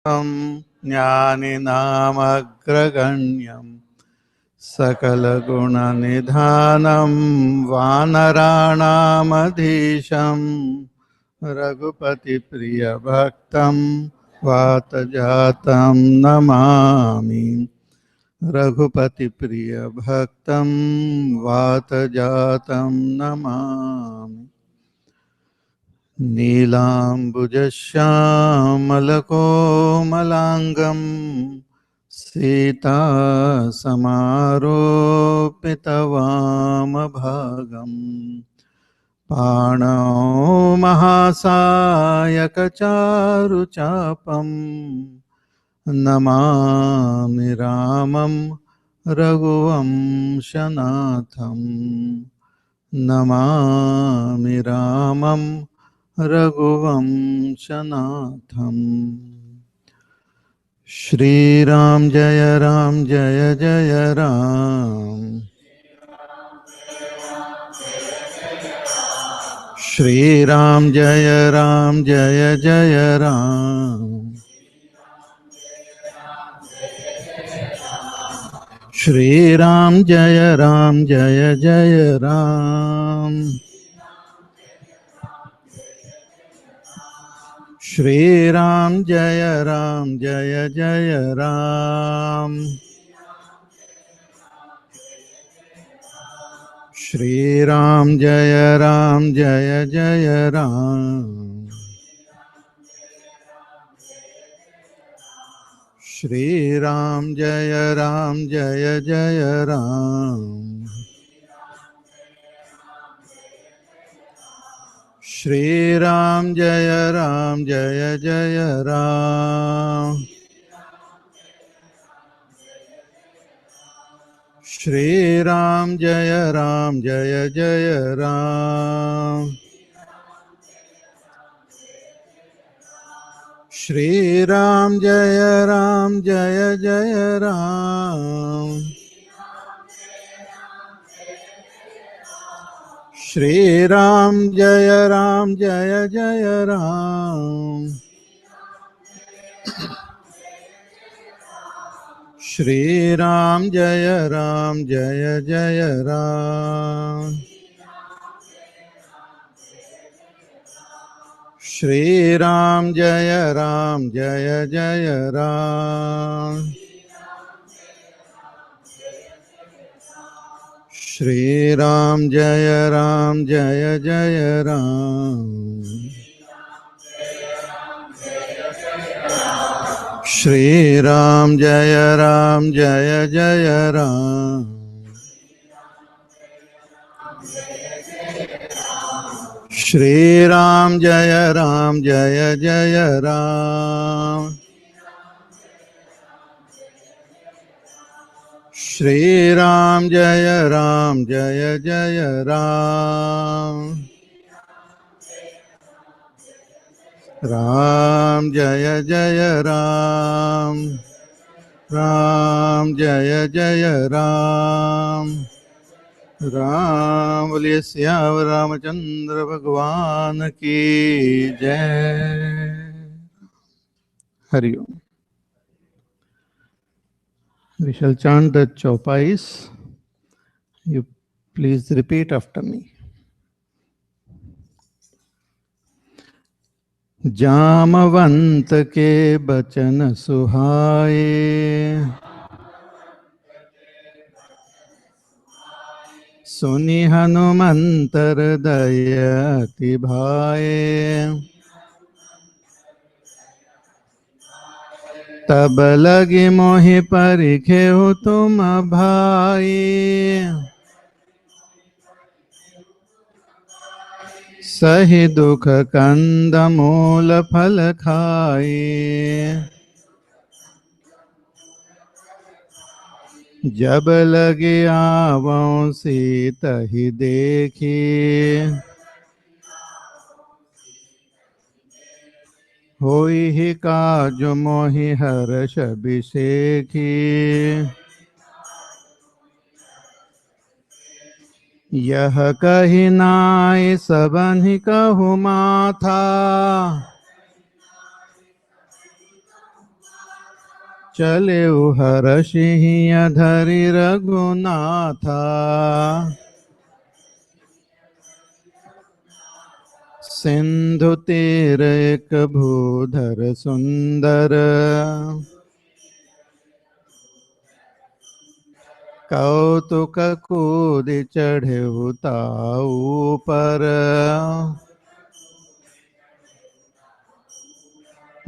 ज्ञानिनामग्रगण्यं सकलगुणनिधानं वानराणामधीशं रघुपतिप्रियभक्तं वातजातं नमामि। रघुपतिप्रियभक्तं वातजातं नमामि। नीलाम्बुजश्यामलकोमलाङ्गं सीतासमारोपितवामभागं पाणौ महासायकचारुचापं नमामि रामं रघुवंशनाथं। नमामि रामं रघुवंशनाथम्। श्रीराम जय जय राम। श्रीराम जय जय राम। श्रीराम जय जय राम। श्रीराम जय जय राम। श्रीराम जय जय राम। श्रीराम जय जय राम। श्रीराम जय जय राम। श्रीराम जय जय राम। श्रीराम जय जय राम। श्रीराम जय जय राम। श्रीराम जय जय राम। श्रीराम जय जय राम। श्रीराम जय जय राम। श्रीराम जय जय राम। श्रीराम जय जय राम। श्रीराम जय जय राम। राम जय जय राम। राम जय जय राम। राम बोलिए सियावर रामचंद्र भगवान की जय। हरि ओम। We shall chant the Chaupais. You please repeat after me. Jamwant के बचन सुहाए, सुनि हनुमंत हृदय अति भाए। तब लगी मोहि परिखेहु तुम भाई, सही दुख कंद मूल फल खाई। जब लगे आवों सीता ही देखी, होई ही काज मोहि हर्ष अभिषेकी। यह कही नाई सबनि कहु माथा, चले हर्षिहिय धरि रघुनाथा सिंधु तीर एक भूधर सुंदर कौतुक कूदि चढ़े ताऊ पर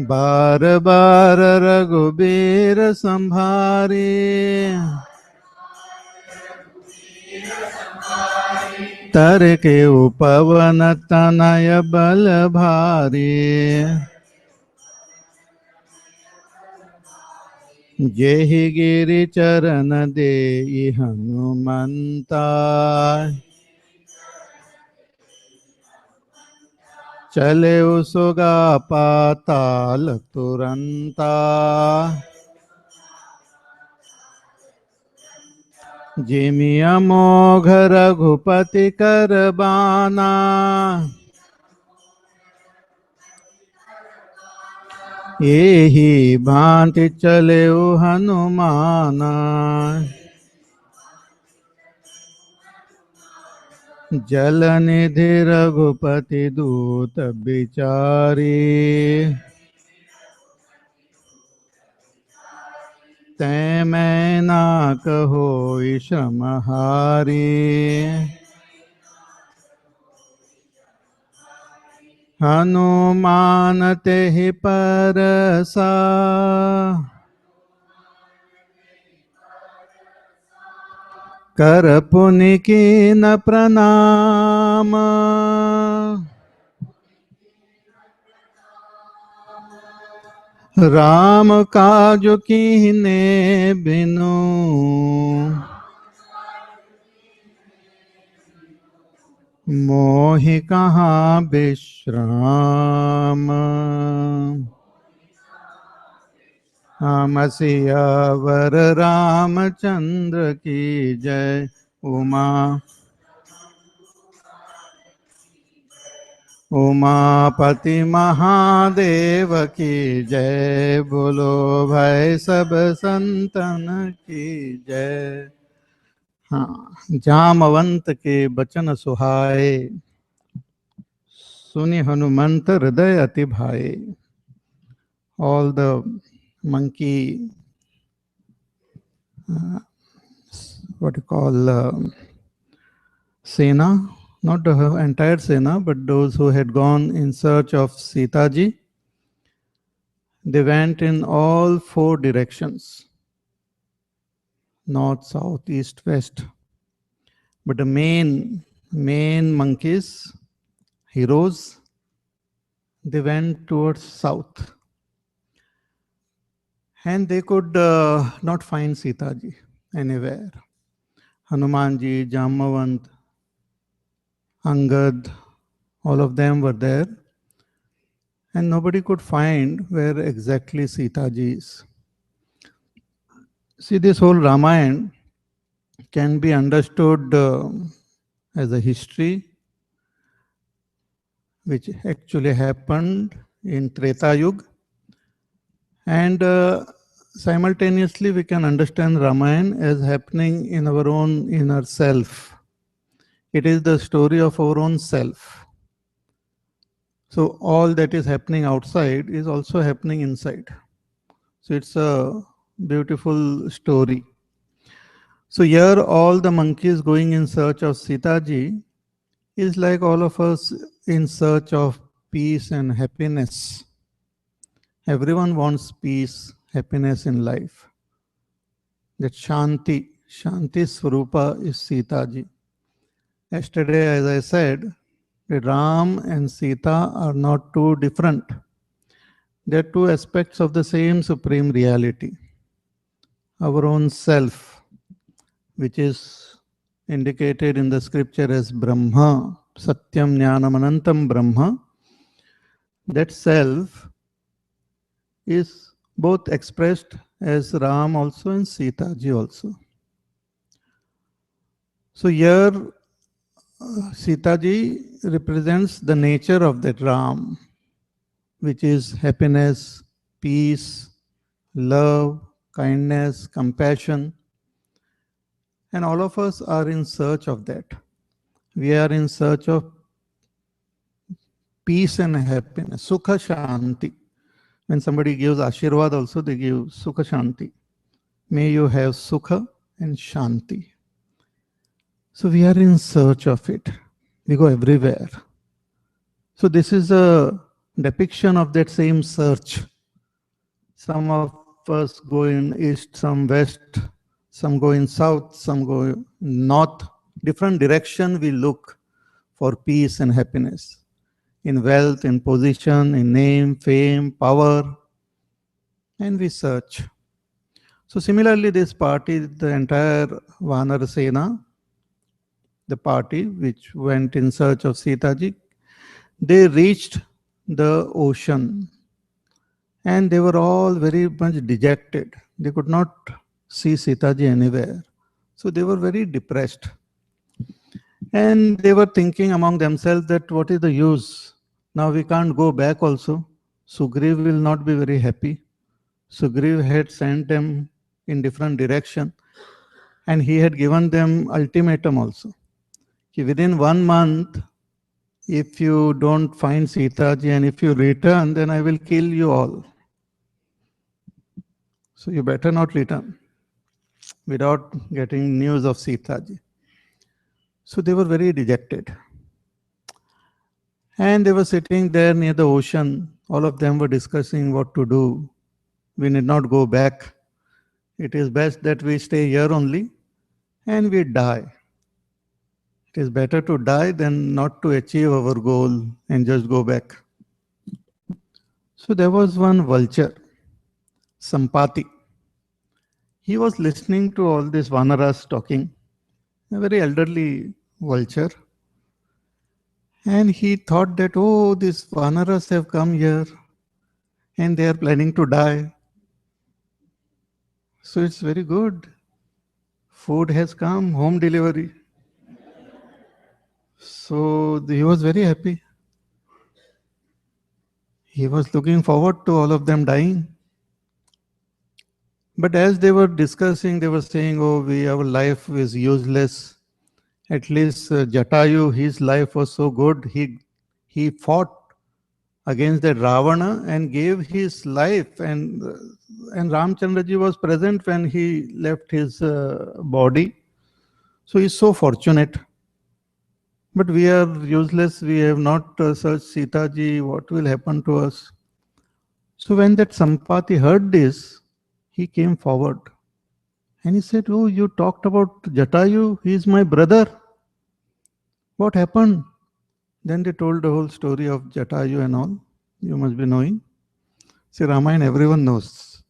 बार बार रघुबीर संभारी तर के उपवन तनय बल भारी जेहि गिरि चरण देई हनुमंता चले सुगा पाताल तुरंता जिमि अमोघ रघुपति कर बाना एहि भांति चले हनुमाना जल निधि रघुपति दूत बिचारी तै मैं ना कहो श्रम हारी हनुमान तेहि परसा कर पुनि कीन प्रणाम राम काज कीने बिनु मोहि कहाँ विश्राम हम सियावर रामचंद्र की जय उमा उमापति महादेव की जय बोलो भाई सब संतन की जय। हाँ, जामवंत के बचन सुहाए सुनि हनुमंत हृदय अति भाए। All the monkey what you call Sena, not the entire Sena, but those who had gone in search of Sita ji, they went in all four directions, north, south, east, west. But the main monkeys, heroes, they went towards south. And they could not find Sita ji anywhere. Hanuman ji, Jamavant, Angad, all of them were there. And nobody could find where exactly Sita ji is. See, this whole Ramayana can be understood as a history which actually happened in Treta Yuga. And simultaneously, we can understand Ramayana as happening in our own inner self. It is the story of our own self. So all that is happening outside is also happening inside. So it's a beautiful story. So here all the monkeys going in search of Sita ji is like all of us in search of peace and happiness. Everyone wants peace, happiness in life. That Shanti Swarupa is Sita ji. Yesterday, as I said, Ram and Sita are not too different. They are two aspects of the same supreme reality. Our own self, which is indicated in the scripture as Brahma, Satyam Jnanam Anantam Brahma, that self is both expressed as Ram also and Sita ji also. So here Sita ji represents the nature of that Ram, which is happiness, peace, love, kindness, compassion. And all of us are in search of that. We are in search of peace and happiness, sukha shanti. When somebody gives ashirwad also, they give sukha shanti. May you have sukha and shanti. So we are in search of it. We go everywhere. So this is a depiction of that same search. Some of us go in east, some west, some go in south, some go north. Different direction we look for peace and happiness. In wealth, in position, in name, fame, power, and we search. So similarly, this party, the entire Vanar Sena, the party which went in search of Sita ji, they reached the ocean and they were all very much dejected. They could not see Sita ji anywhere. So they were very depressed. And they were thinking among themselves that what is the use? Now we can't go back also. Sugriv will not be very happy. Sugriv had sent them in different direction and he had given them ultimatum also. Within 1 month, if you don't find Sita ji and if you return, then I will kill you all. So you better not return without getting news of Sita ji. So they were very dejected. And they were sitting there near the ocean. All of them were discussing what to do. We need not go back. It is best that we stay here only and we die. It is better to die than not to achieve our goal and just go back. So there was one vulture, Sampati. He was listening to all these Vanaras talking, a very elderly vulture. And he thought that, oh, these Vanaras have come here and they are planning to die. So it's very good. Food has come, home delivery. So he was very happy. He was looking forward to all of them dying. But as they were discussing, they were saying, oh, our life is useless. At least Jatayu, his life was so good. He fought against that Ravana and gave his life. And Ramchandraji was present when he left his body. So he's so fortunate. But we are useless. We have not searched Sita ji. What will happen to us? So when that Sampati heard this, he came forward. And he said, oh, you talked about Jatayu. He is my brother. What happened? Then they told the whole story of Jatayu and all. You must be knowing. See, Ramayana everyone knows.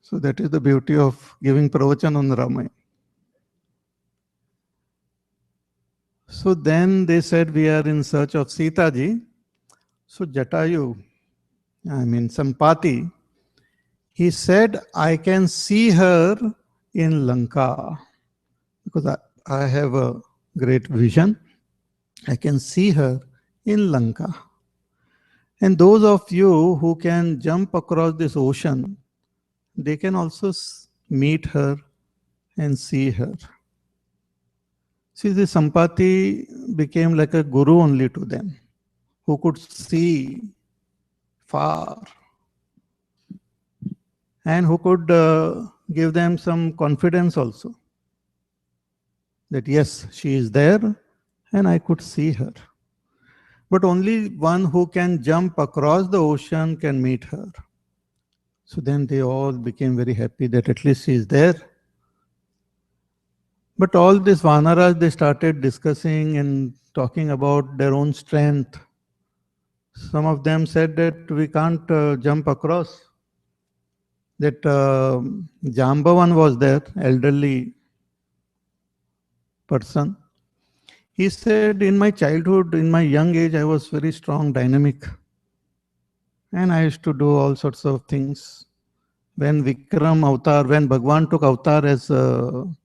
So that is the beauty of giving pravachan on Ramayana. So then they said, we are in search of Sita ji. So Jatayu, Sampati, he said, I can see her in Lanka. Because I have a great vision. I can see her in Lanka. And those of you who can jump across this ocean, they can also meet her and see her. See, the Sampati became like a guru only to them, who could see far and who could give them some confidence also that yes, she is there and I could see her. But only one who can jump across the ocean can meet her. So then they all became very happy that at least she is there. But all these Vanaras, they started discussing and talking about their own strength. Some of them said that we can't jump across. That Jambavan was there, elderly person. He said, in my childhood, in my young age, I was very strong, dynamic. And I used to do all sorts of things. When Vikram avatar, when Bhagwan took avatar as what?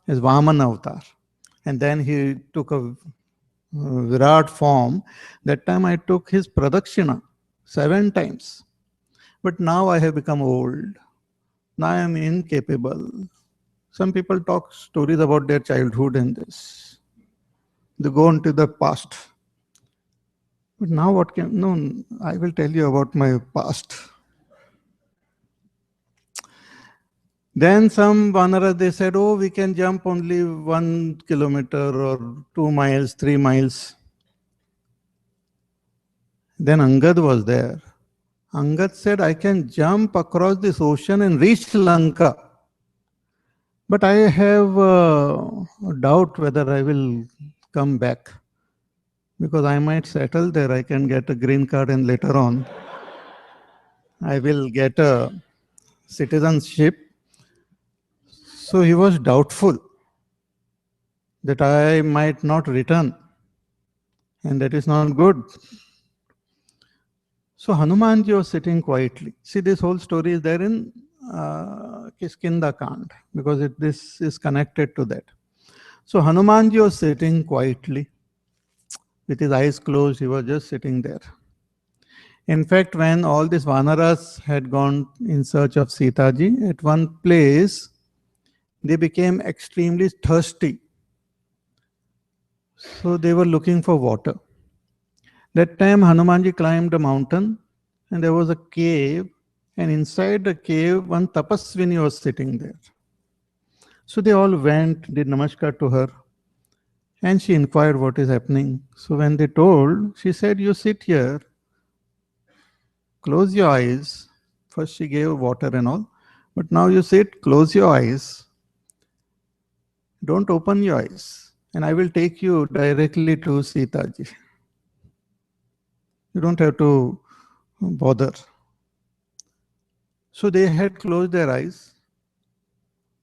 As Vaman avatar. And then he took a Virat form. That time I took his Pradakshina 7 times. But now I have become old. Now I am incapable. Some people talk stories about their childhood and this. They go into the past. But now what can, no, I will tell you about my past. Then some Vanara, they said, oh, we can jump only 1 kilometer or 2 miles, 3 miles. Then Angad was there. Angad said, I can jump across this ocean and reach Lanka. But I have a doubt whether I will come back. Because I might settle there. I can get a green card and later on I will get a citizenship. So he was doubtful that I might not return. And that is not good. So Hanumanji was sitting quietly. See, this whole story is there in Kiskindakand because this is connected to that. So Hanumanji was sitting quietly with his eyes closed. He was just sitting there. In fact, when all these Vanaras had gone in search of Sita ji, at one place, they became extremely thirsty. So they were looking for water. That time Hanumanji climbed a mountain and there was a cave, and inside the cave one tapaswini was sitting there. So they all went, did namaskar to her, and she inquired what is happening. So when they told, she said, you sit here, close your eyes. First she gave water and all, but now you sit, close your eyes, don't open your eyes, and I will take you directly to Sita ji. You don't have to bother. So they had closed their eyes,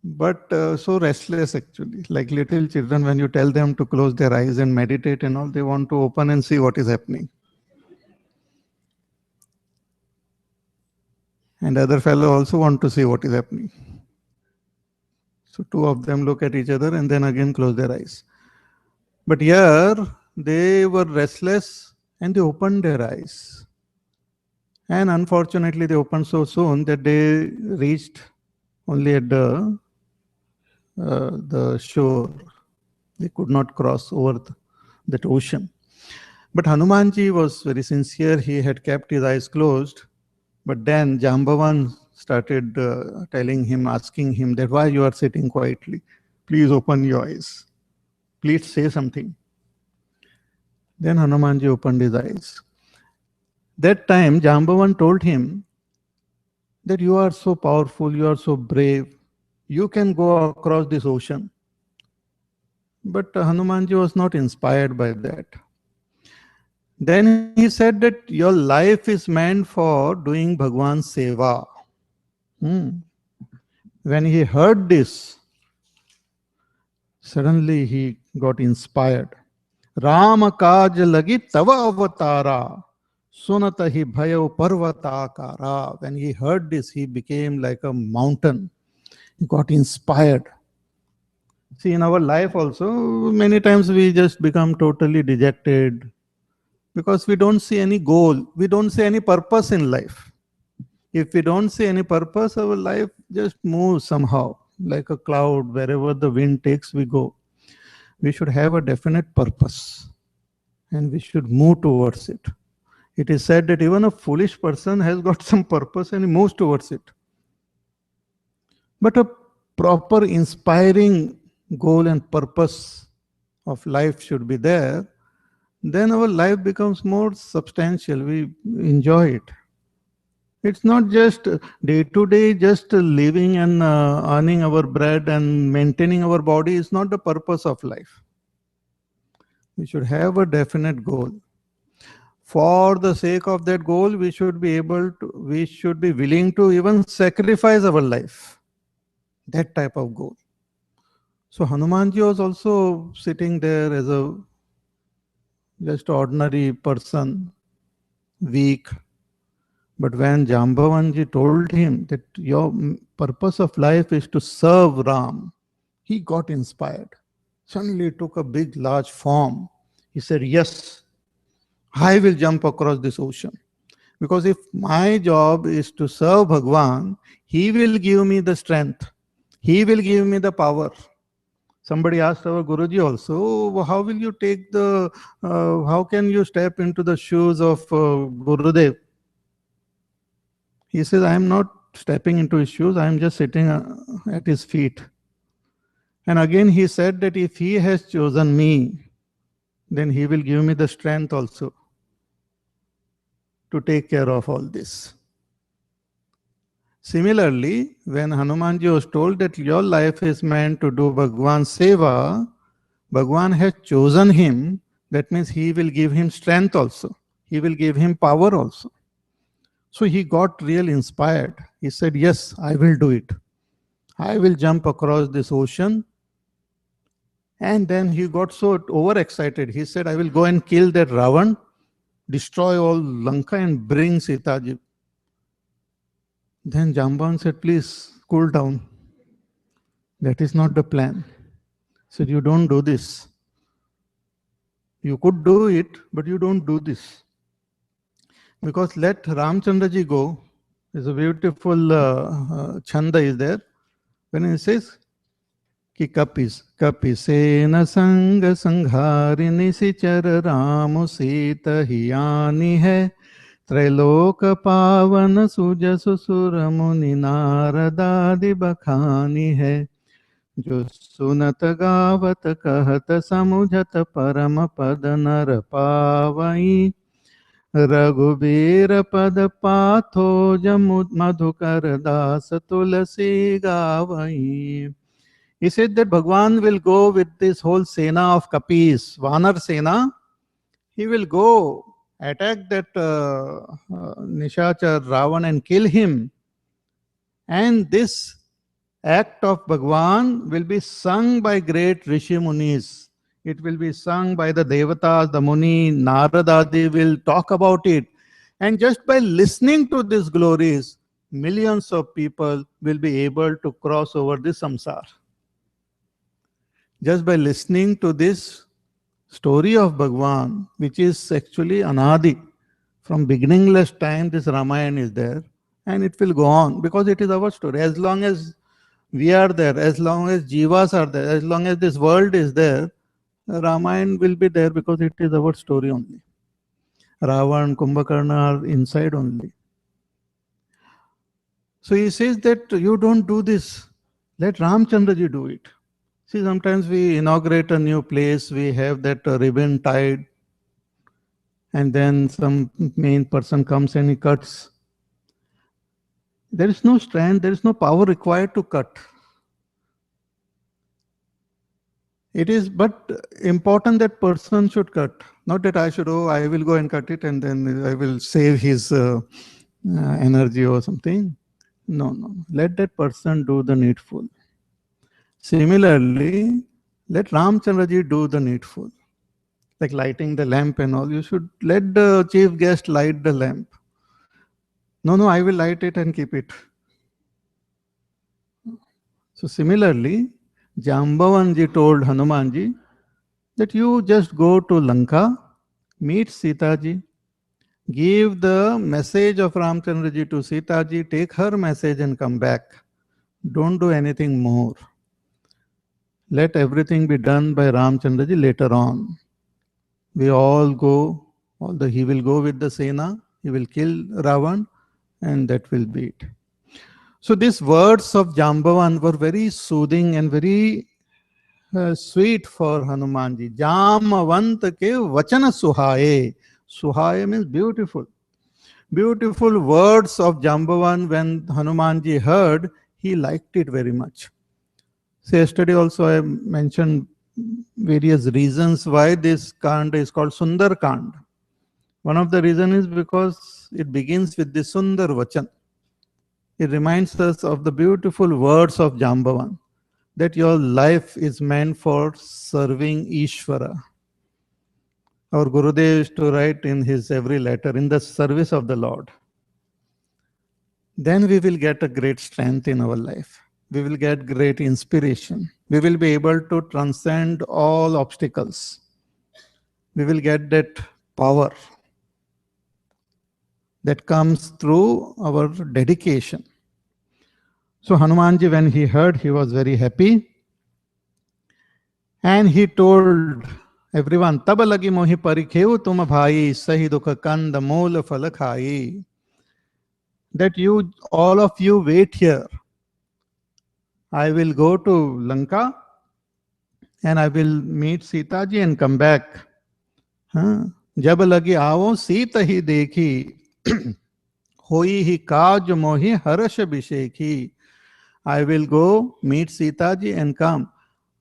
but so restless actually, like little children when you tell them to close their eyes and meditate and all, they want to open and see what is happening. And other fellow also want to see what is happening. So two of them look at each other and then again close their eyes. But here they were restless and they opened their eyes. And unfortunately they opened so soon that they reached only at the shore. They could not cross over that ocean. But Hanumanji was very sincere. He had kept his eyes closed. But then Jambavan started telling him, asking him that why you are sitting quietly. Please open your eyes. Please say something. Then Hanumanji opened his eyes. That time Jambavan told him that you are so powerful, you are so brave. You can go across this ocean. But Hanumanji was not inspired by that. Then he said that your life is meant for doing Bhagwan's seva. When he heard this, suddenly he got inspired. Rama kaj lagi tava avatara, sunata hi bhayo parvatakara. When he heard this, he became like a mountain. He got inspired. See, in our life also, many times we just become totally dejected because we don't see any goal, we don't see any purpose in life. If we don't see any purpose, our life just moves somehow, like a cloud, wherever the wind takes, we go. We should have a definite purpose and we should move towards it. It is said that even a foolish person has got some purpose and he moves towards it. But a proper inspiring goal and purpose of life should be there, then our life becomes more substantial. We enjoy it. It's not just day to day, just living and earning our bread and maintaining our body is not the purpose of life. We should have a definite goal. For the sake of that goal, we should be willing to even sacrifice our life. That type of goal. So Hanumanji was also sitting there as a just ordinary person, weak. But when Jambavanji told him that your purpose of life is to serve Ram, he got inspired. Suddenly he took a big, large form. He said, yes, I will jump across this ocean. Because if my job is to serve Bhagwan, he will give me the strength. He will give me the power. Somebody asked our Guruji also, "Oh, how will you take how can you step into the shoes of Gurudev?" He says, "I am not stepping into his shoes, I am just sitting at his feet." And again he said that if he has chosen me, then he will give me the strength also to take care of all this. Similarly, when Hanumanji was told that your life is meant to do Bhagwan's seva, Bhagwan has chosen him, that means he will give him strength also. He will give him power also. So he got real inspired. He said, yes, I will do it. I will jump across this ocean. And then he got so overexcited. He said, I will go and kill that Ravan, destroy all Lanka and bring Sita ji. Then Jamban said, please cool down. That is not the plan. He said, you don't do this. You could do it, but you don't do this. Because let Ramchandra ji go. There's a beautiful chanda is there. When he says, कि कपिसेन संग संघारिणि सिचर राम सीत हियानि है त्रैलोक पावन सुजस सुर मुनि नारदादि बखानी है जो सुनत गावत कहत समुझत परम पद नर पावई रघुबीर पद पाथो जमु मधुकर दास तुलसी गावई. He said that Bhagwan will go with this whole Sena of Kapis, Vanar Sena. He will go attack that Nishachar Ravan and kill him. And this act of Bhagwan will be sung by great Rishi Munis. It will be sung by the Devatas, the Muni, Naradadi will talk about it. And just by listening to these glories, millions of people will be able to cross over this samsara. Just by listening to this story of Bhagwan, which is actually Anadi. From beginningless time, this Ramayana is there, and it will go on because it is our story. As long as we are there, as long as Jivas are there, as long as this world is there, Ramayana will be there because it is our story only. Ravan, Kumbhakarna are inside only. So he says that you don't do this. Let Ramchandraji do it. See, sometimes we inaugurate a new place, we have that ribbon tied, and then some main person comes and he cuts. There is no strength, there is no power required to cut. It is but important that person should cut. Not that I should, oh, I will go and cut it and then I will save his energy or something. No, no. Let that person do the needful. Similarly, let Ramchandraji do the needful. Like lighting the lamp and all, you should let the chief guest light the lamp. No, no, I will light it and keep it. So similarly, Jambavanji told Hanumanji that you just go to Lanka, meet Sita ji, give the message of Ramchandraji to Sita ji, take her message and come back. Don't do anything more. Let everything be done by Ramchandraji later on. We all go, he will go with the Sena, he will kill Ravan, and that will be it. So these words of Jambavan were very soothing and very sweet for Hanumanji. Jamavant ke vachana suhaye. Suhaye means beautiful. Beautiful words of Jambavan when Hanumanji heard, he liked it very much. So yesterday also I mentioned various reasons why this Kanda is called Sundarakanda. One of the reasons is because it begins with the Sundar Vachan. It reminds us of the beautiful words of Jambavan, that your life is meant for serving Ishvara. Our Gurudev used to write in his every letter, in the service of the Lord. Then we will get a great strength in our life. We will get great inspiration. We will be able to transcend all obstacles. We will get that power. that comes through our dedication. So Hanumanji, when he heard, he was very happy. And he told everyone, Tab lagi mohi parikheu tum bhai, sahi dukha kand mool phal khai. That you, all of you, wait here. I will go to Lanka and I will meet Sita ji and come back. जब लगी आओ सीत ही देखी होई ही काज मोहि हर्ष विशेखी. I will go meet Sita ji and come.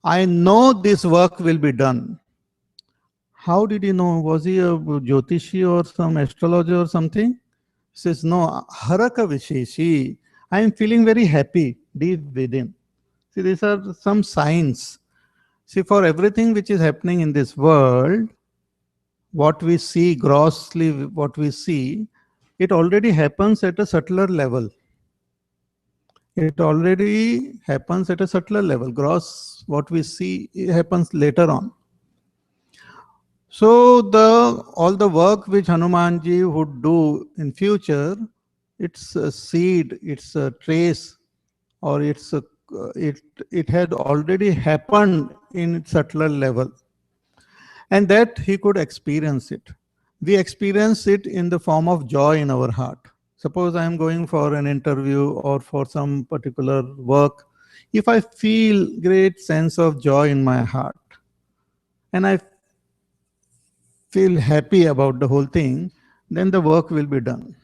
I know this work will be done. How did he know? Was he a Jyotishi or some astrologer or something? He says, no, Haraka Visheshi. I am feeling very happy deep within. See, these are some signs. See, for everything which is happening in this world, what we see grossly, what we see, it already happens at a subtler level. It already happens at a subtler level. Gross, what we see, it happens later on. So all the work which Hanumanji would do in future, it's a seed, it's a trace, or it had already happened in subtler level, and that he could experience it. We experience it in the form of joy in our heart. Suppose I am going for an interview or for some particular work. If I feel great sense of joy in my heart, and I feel happy about the whole thing, then the work will be done.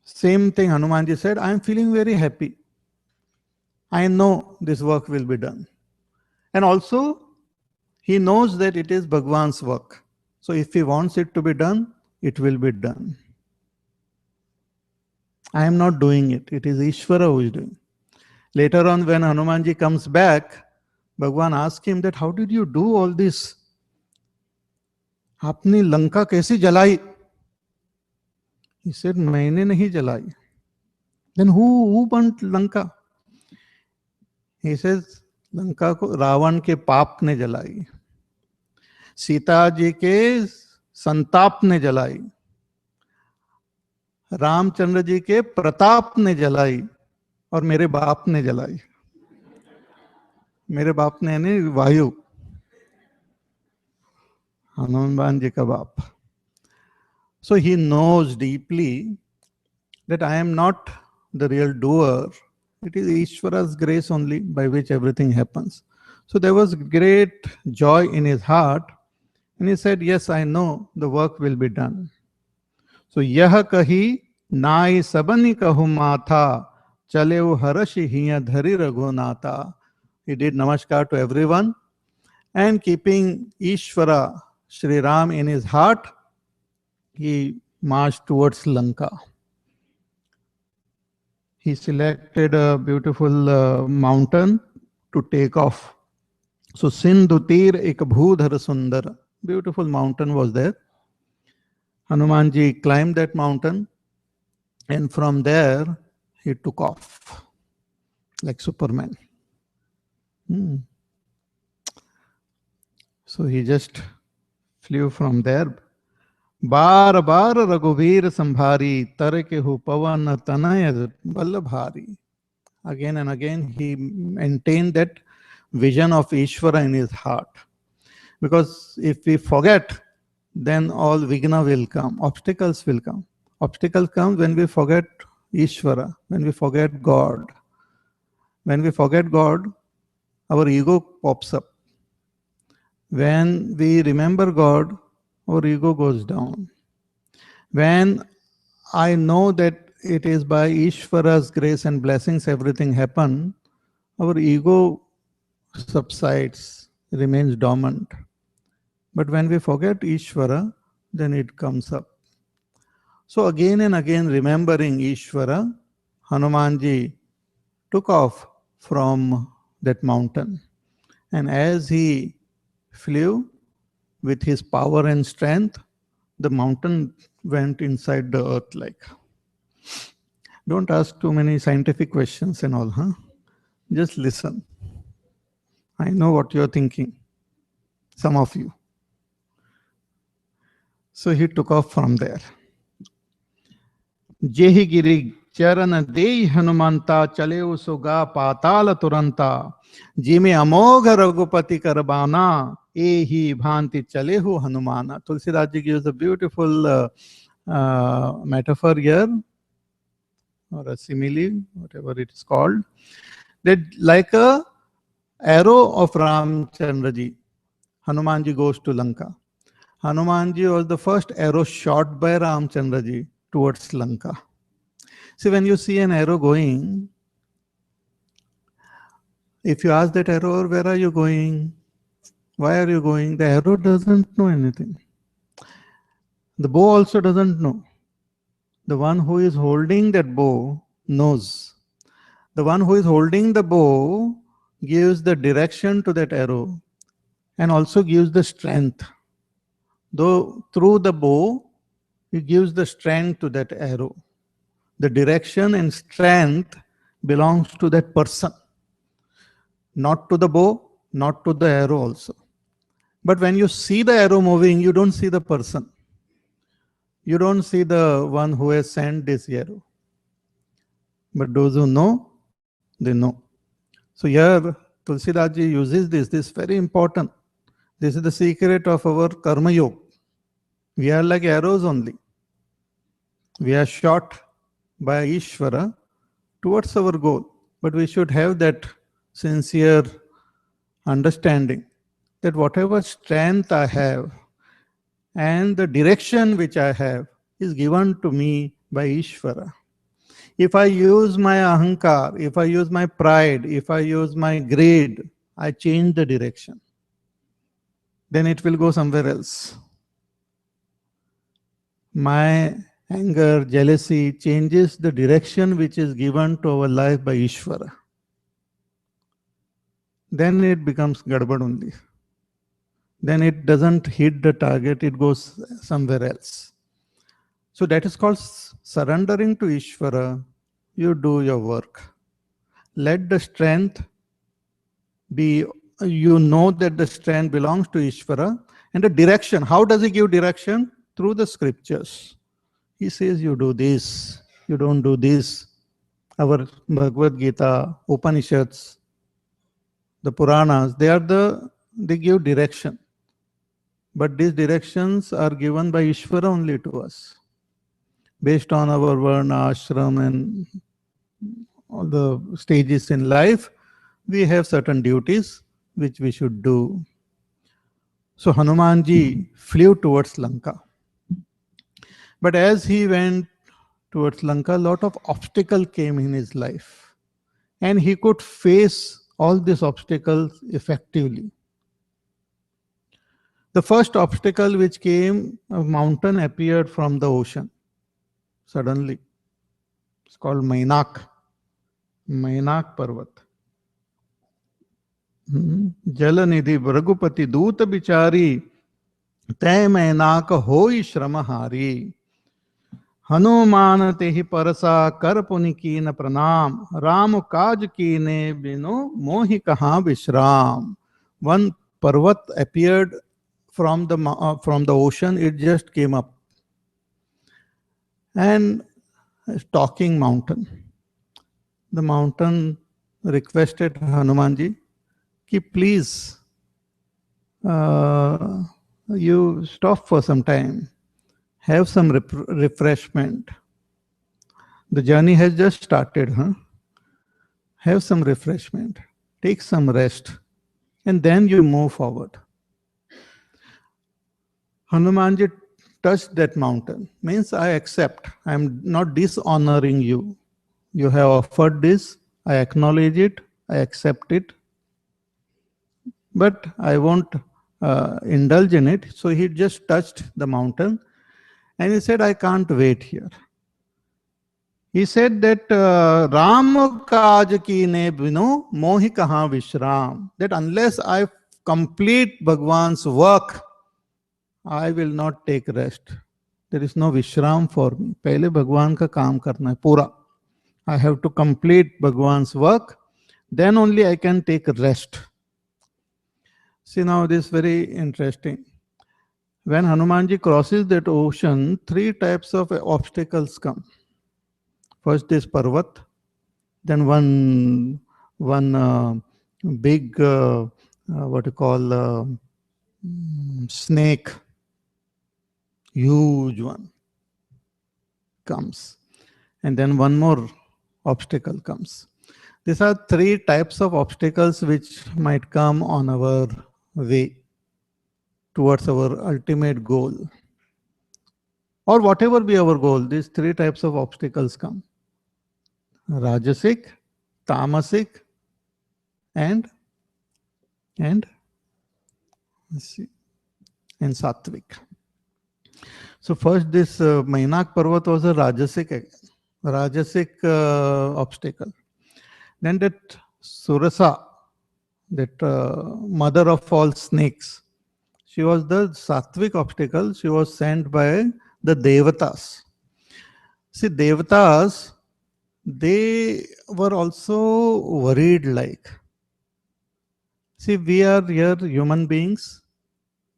Same thing Hanumanji said, I am feeling very happy. I know this work will be done. And also, he knows that it is Bhagwan's work. So if he wants it to be done, it will be done. I am not doing it. It is Ishvara who is doing. Later on, when Hanumanji comes back, Bhagwan asks him that, how did you do all this? आपने लंका कैसी जलाई? He said, मैंने नहीं जलाई. Then who burnt Lanka? He says, Lanka को रावण के पाप ने जलाई, सीता जी के संताप ने जलाई, रामचंद्र जी के प्रताप ने जलाई, और मेरे बाप ने जलाई. मेरे बाप ने यानी वायु, हनुमान जी का बाप. So he knows deeply that I am not the real doer. It is Ishvara's grace only by which everything happens. So there was great joy in his heart, and he said, yes, I know the work will be done. So yah kahi nai sabani kahu matha chaleu harashi hiya dhari raghunatha. He did namaskar to everyone, and keeping Ishvara, Shri Ram in his heart, he marched towards Lanka. He selected a beautiful mountain to take off. So Sindhutir ek bhudhar sundar. Beautiful mountain was there. Hanumanji climbed that mountain, and from there he took off like Superman. So he just flew from there. बार बार रघुवीर संभारी तर के who Pawan Tanay बल्लभारी. Again and again he maintained that vision of Ishvara in his heart. Because if we forget, then all vigna will come, obstacles will come. Obstacles come when we forget Ishvara, when we forget God. When we forget God, our ego pops up. When we remember God, our ego goes down. When I know that it is by Ishvara's grace and blessings everything happen, our ego subsides, remains dormant. But when we forget Ishvara, then it comes up. So again and again remembering Ishvara, Hanumanji took off from that mountain. And as he flew with his power and strength, the mountain went inside the earth like. Don't ask too many scientific questions and all, huh? Just listen. I know what you're thinking, some of you. So he took off from there. जेहि गिरि चरण दे हनुमंता चले सुगा पाताल तुरंता जिमे अमोघ रघुपति करबाना ए ही भांति चले हो हनुमाना. Tulsidas ji gives a beautiful metaphor here, or a simile, whatever it is called, that like a arrow of Ramchandra ji, Hanuman ji goes to Lanka. Hanuman ji was the first arrow shot by Ramchandra ji towards Lanka. See, when you see an arrow going, if you ask that arrow, where are you going? Why are you going? The arrow doesn't know anything. The bow also doesn't know. The one who is holding that bow knows. The one who is holding the bow gives the direction to that arrow and also gives the strength. Though through the bow, he gives the strength to that arrow. The direction and strength belongs to that person, not to the bow, not to the arrow also. But when you see the arrow moving, you don't see the person. You don't see the one who has sent this arrow. But those who know, they know. So here, Tulsidas ji uses this is very important. This is the secret of our karma yoga. We are like arrows only. We are shot by Ishvara towards our goal. But we should have that sincere understanding that whatever strength I have and the direction which I have is given to me by Ishvara. If I use my ahankar, if I use my pride, if I use my greed, I change the direction. Then it will go somewhere else. My anger, jealousy changes the direction which is given to our life by Ishvara. Then it becomes gadbad only. Then it doesn't hit the target, it goes somewhere else. So that is called surrendering to Ishvara. You do your work. Let the strength be, you know that the strength belongs to Ishvara. And the direction, how does he give direction? Through the scriptures. He says, you do this, you don't do this. Our Bhagavad Gita, Upanishads, the Puranas, they give direction. But these directions are given by Ishvara only to us. Based on our varna, ashram, and all the stages in life, we have certain duties which we should do. So Hanumanji flew towards Lanka. But as he went towards Lanka, a lot of obstacles came in his life. And he could face all these obstacles effectively. The first obstacle which came, a mountain appeared from the ocean. Suddenly. It's called Mainak. Mainak Parvat. Jalanidhi Ragupati Duta Bichari Tay Mainak Hoi Shramahari. Hanuman ते ही परसा कर पुनि कीन प्रणाम राम काज कीने बिनो मोहि कहाँ विश्राम. One parvat appeared from the ocean. It just came up, and a talking mountain. The mountain requested Hanumanji, ki please you stop for some time. Have some refreshment. The journey has just started, huh? Have some refreshment. Take some rest. And then you move forward. Hanumanji touched that mountain. Means I accept. I am not dishonoring you. You have offered this. I acknowledge it. I accept it. But I won't indulge in it. So he just touched the mountain. And he said, I can't wait here. He said that Ram kaj ki ne bino mohi kaha vishram. That unless I complete Bhagwan's work, I will not take rest. There is no vishram for me. Pehle Bhagwan ka kaam karna hai pura. I have to complete Bhagwan's work. Then only I can take rest. See, now this is very interesting. When Hanumanji crosses that ocean, three types of obstacles come. First is Parvat, then one big what you call snake, huge one comes, and then one more obstacle comes. These are three types of obstacles which might come on our way towards our ultimate goal, or whatever be our goal. These three types of obstacles come: Rajasic, Tamasic, and and let's see, and Sattvic. So first, this Mainak Parvat was a Rajasic obstacle. Then that Surasa, that mother of all snakes, she was the Sattvic obstacle. She was sent by the Devatas. See, Devatas, they were also worried like, see, we are here human beings,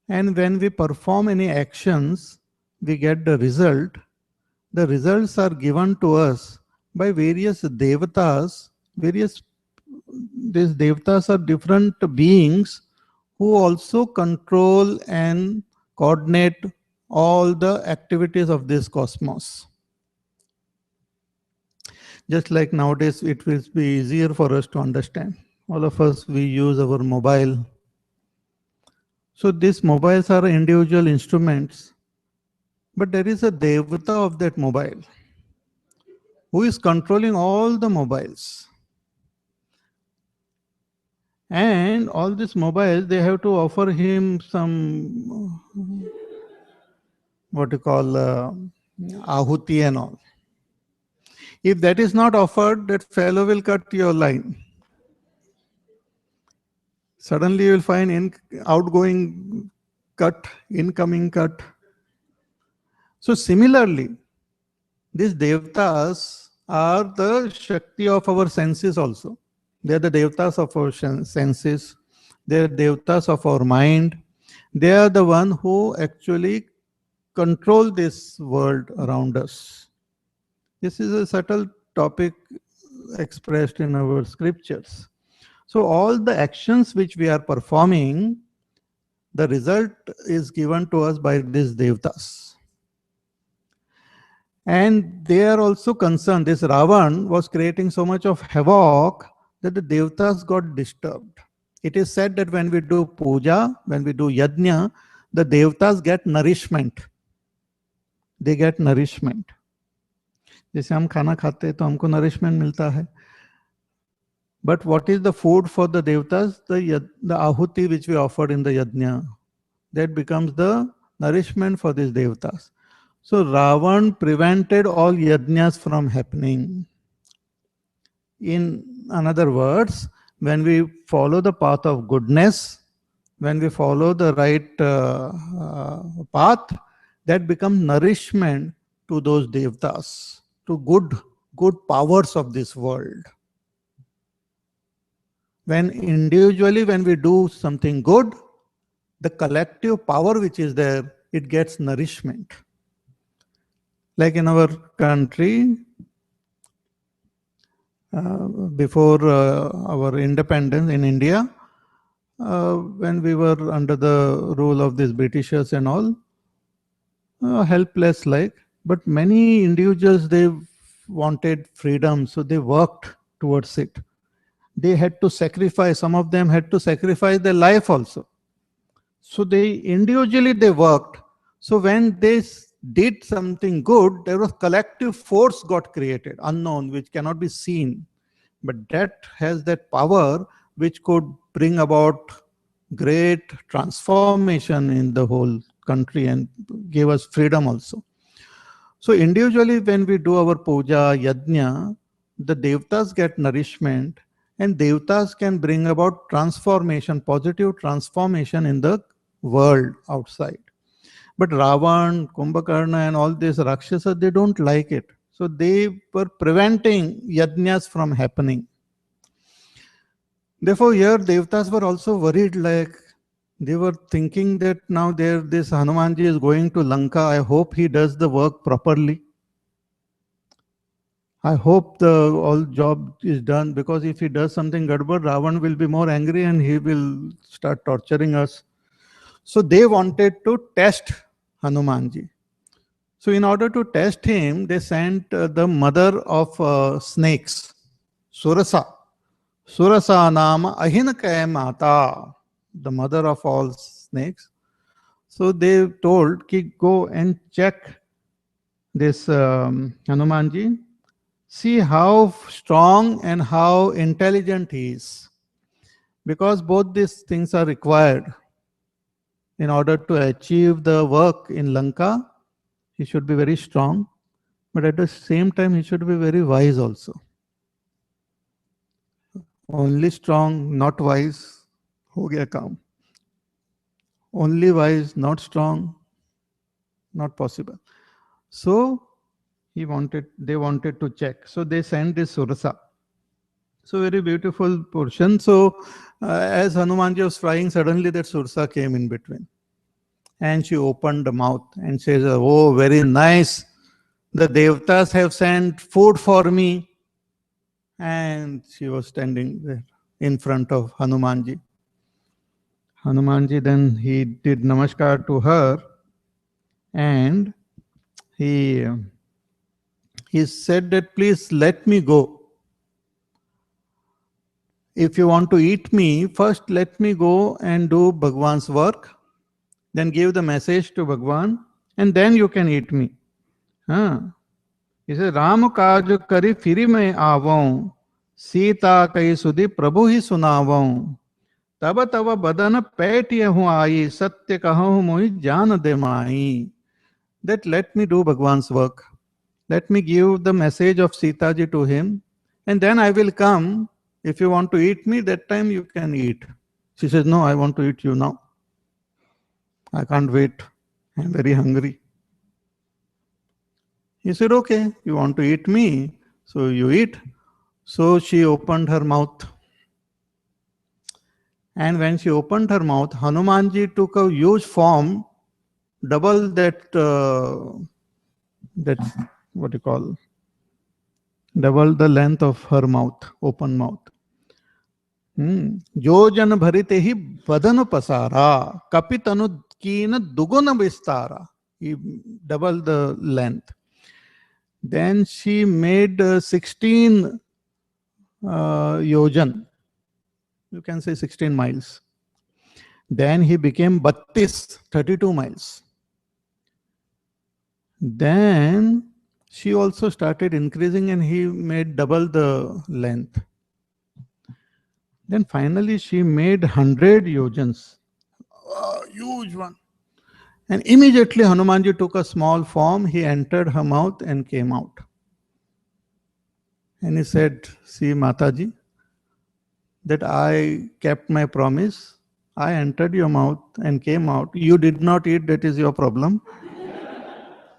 and when we perform any actions, we get the result. The results are given to us by various devatas. These devatas are different beings who also control and coordinate all the activities of this cosmos. Just like nowadays, it will be easier for us to understand. All of us, we use our mobile. So these mobiles are individual instruments, but there is a devata of that mobile who is controlling all the mobiles. And all these mobiles, they have to offer him some, what you call, ahuti and all. If that is not offered, that fellow will cut your line. Suddenly you will find outgoing cut, incoming cut. So similarly, these devatas are the Shakti of our senses also. They are the devatas of our senses. They are devatas of our mind. They are the one who actually control this world around us. This is a subtle topic expressed in our scriptures. So all the actions which we are performing, the result is given to us by these devatas. And they are also concerned. This Ravan was creating so much of havoc that the devatas got disturbed. It is said that when we do puja, when we do yajna, the devatas get nourishment. They get nourishment. जैसे हम खाना खाते हैं तो हमको nourishment मिलता है. But what is the food for the devatas? The ahuti which we offered in the yajna. That becomes the nourishment for these devatas. So Ravan prevented all yajnas from happening. In other words, when we follow the path of goodness, when we follow the right path, that becomes nourishment to those devatas, to good powers of this world. When individually, when we do something good, the collective power which is there, it gets nourishment. Like in our country, before our independence in India, when we were under the rule of these Britishers and all, helpless like, but many individuals, they wanted freedom, so they worked towards it. They had to sacrifice, some of them had to sacrifice their life also. So they individually they worked. So when they did something good, there was collective force got created, unknown, which cannot be seen. But that has that power which could bring about great transformation in the whole country and gave us freedom also. So individually, when we do our puja, yajna, the devatas get nourishment, and devatas can bring about transformation, positive transformation in the world outside. But Ravan, Kumbhakarna and all these Rakshasas, they don't like it. So they were preventing yajnas from happening. Therefore, here devatas were also worried, like they were thinking that now this Hanumanji is going to Lanka. I hope he does the work properly. I hope the all job is done, because if he does something gadbad, Ravan will be more angry and he will start torturing us. So they wanted to test Hanumanji. So in order to test him, they sent the mother of snakes, Surasa. Surasa nama ahinakaya mata, the mother of all snakes. So they told, ki go and check this Hanumanji, see how strong and how intelligent he is. Because both these things are required in order to achieve the work in Lanka. He should be very strong, but at the same time, he should be very wise also. Only strong, not wise, ho gaya kaam. Only wise, not strong, not possible. So they wanted to check. So they sent this Surasa. So very beautiful portion. So as Hanumanji was flying, suddenly that Sursa came in between. And she opened the mouth and says, oh, very nice. The Devtas have sent food for me. And she was standing there in front of Hanumanji. Hanumanji then he did namaskar to her, and he said that please let me go. If you want to eat me, first let me go and do Bhagwan's work, then give the message to Bhagwan, and then you can eat me. He said, Ram kaj kari firi mein avon, Sita kai sudhi prabhu hi sunavon. तब तब बदन पैटिय हूँ आई सत्य कहूँ मोहि जान दे माई. That let me do Bhagwan's work. Let me give the message of Sita ji to him, and then I will come. If you want to eat me, that time you can eat. She says, no, I want to eat you now. I can't wait. I'm very hungry. He said, okay, you want to eat me, so you eat. So she opened her mouth. And when she opened her mouth, Hanumanji took a huge form, double that, what you call, double the length of her mouth, open mouth. जो जन भरिते ही बदन पसारा कपित अनुकीन दुगुन Vistara. He doubled the length. Then she made 16 yojan. You can say 16 miles. Then he became 32 miles. Then she also started increasing and he made double the length. Then finally she made 100 yojans. A huge one. And immediately Hanumanji took a small form. He entered her mouth and came out. And he said, see Mataji, that I kept my promise. I entered your mouth and came out. You did not eat, that is your problem.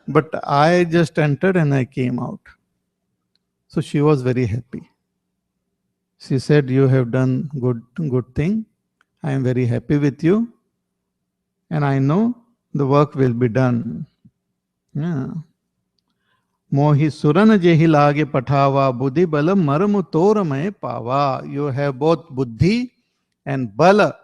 But I just entered and I came out. So she was very happy. She said, you have done good thing. I am very happy with you. And I know the work will be done. Yeah. Mohi suran jehi lage pathawa buddhi bala maramu toramay pawa. You have both buddhi and bala.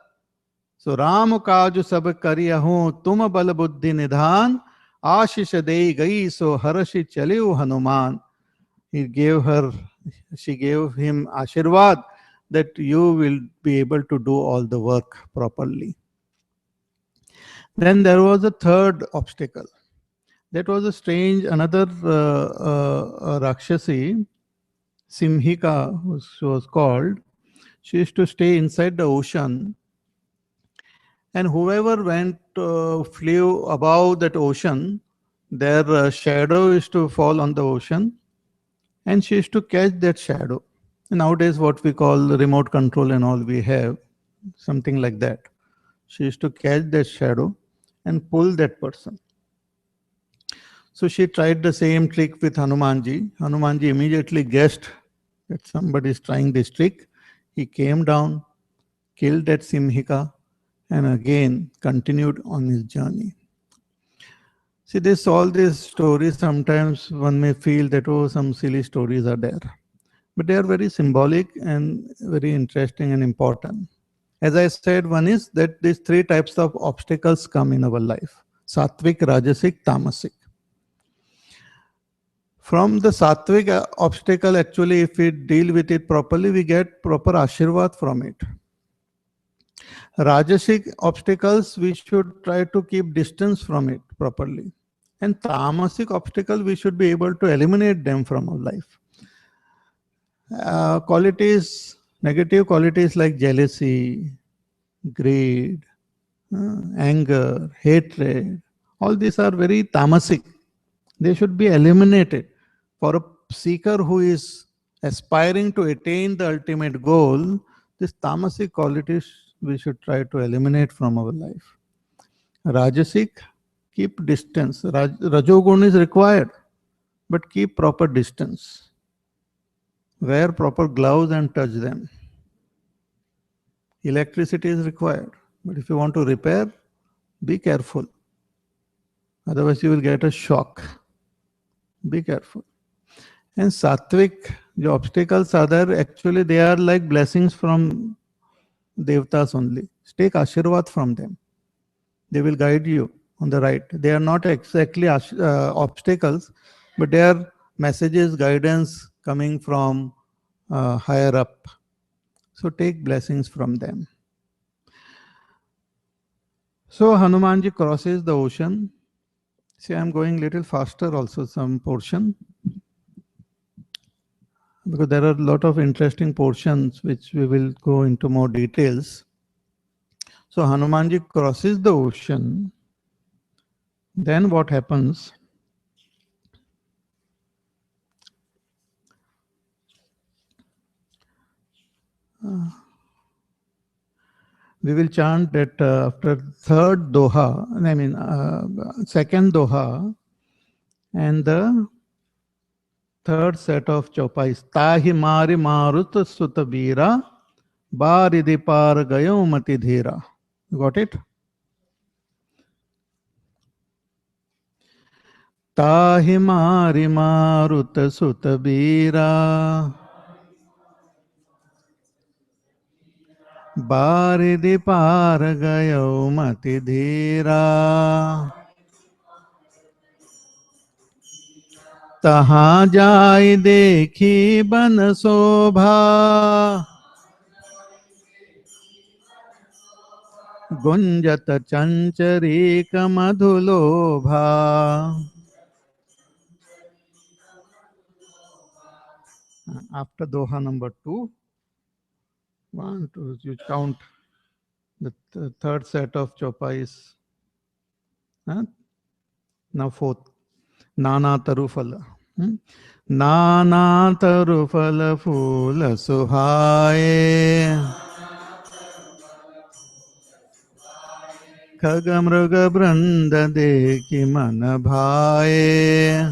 So Ram kaju sab kariyahu tum bala buddhi nidhan ashish dei gai so harashi chaliu Hanuman. She gave him Ashirwad that you will be able to do all the work properly. Then there was a third obstacle. That was a strange, another Rakshasi, Simhika she was called. She used to stay inside the ocean. And whoever flew above that ocean, their shadow used to fall on the ocean. And she used to catch that shadow. Nowadays, what we call remote control and all we have, something like that. She used to catch that shadow and pull that person. So she tried the same trick with Hanumanji. Hanumanji immediately guessed that somebody is trying this trick. He came down, killed that Simhika, and again continued on his journey. See, this all these stories, sometimes one may feel that, oh, some silly stories are there. But they are very symbolic and very interesting and important. As I said, one is that these three types of obstacles come in our life: sattvic, rajasic, tamasic. From the sattvic obstacle, actually, if we deal with it properly, we get proper ashirvad from it. Rajasic obstacles, we should try to keep distance from it properly. And tamasic obstacle, we should be able to eliminate them from our life. Qualities, negative qualities like jealousy, greed, anger, hatred, all these are very tamasic. They should be eliminated. For a seeker who is aspiring to attain the ultimate goal, these tamasic qualities we should try to eliminate from our life. Rajasic, keep distance. Rajogun is required, but keep proper distance. Wear proper gloves and touch them. Electricity is required, but if you want to repair, be careful. Otherwise, you will get a shock. Be careful. And sattvic, the obstacles are there, actually, they are like blessings from devtas only. Take ashirvad from them. They will guide you on the right. They are not exactly obstacles, but they are messages, guidance coming from higher up. So take blessings from them. So Hanumanji crosses the ocean. See, I am going little faster also some portion, because there are a lot of interesting portions which we will go into more details. So Hanumanji crosses the ocean. Then what happens? We will chant that after third doha, second doha, and the third set of chopais. Tahi mari marut sutabira, baridi par gayo mati dhira. Got it? ताहि मारि मारुत सुत बीरा बारिदि पार गयो मति धीरा तहाँ जाय देखी बन शोभा गुंजत चंचरीक मधुलोभा. After Doha number 2, 1, 2, you count the third set of chopais. Now fourth, Nana Tarufala. Nana Tarufala Phula Suhaye खग मृग वृंद देखी मन भाए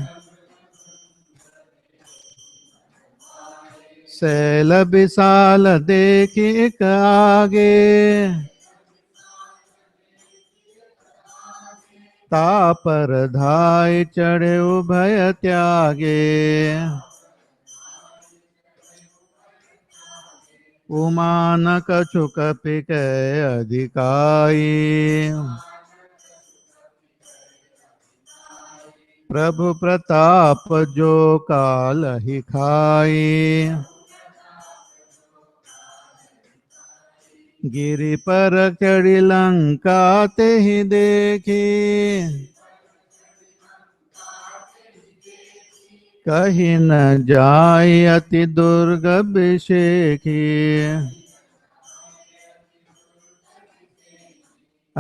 शैल विशाल देखी एक आगे तापर धाय चढ़े उभय त्यागे उमान कछु कपिक अधिकाई प्रभु प्रताप जो काल ही खाई गिरि पर चढ़ी लंका ते ही देखी कहीं न जाय अति दुर्ग विषेखी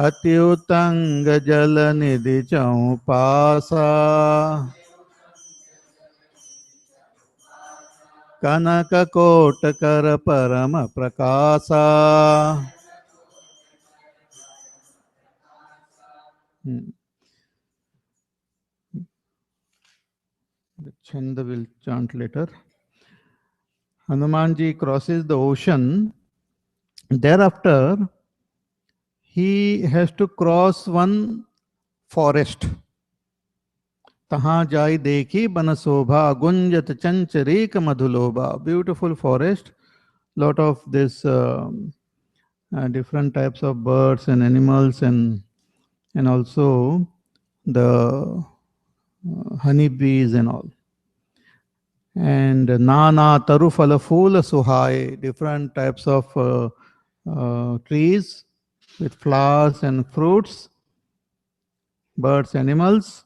अति उतंग जल निधि चौपासा कनक कोट कर परम प्रकाशा. The Chanda will chant later. Hanumanji crosses the ocean. Thereafter, he has to cross one forest. Taha jai dekhi banasobha gunjat chancharik madhuloba. Beautiful forest. Lot of this different types of birds and animals and also the honeybees and all. And nana tarufala phoola suhai, different types of trees with flowers and fruits, birds, animals.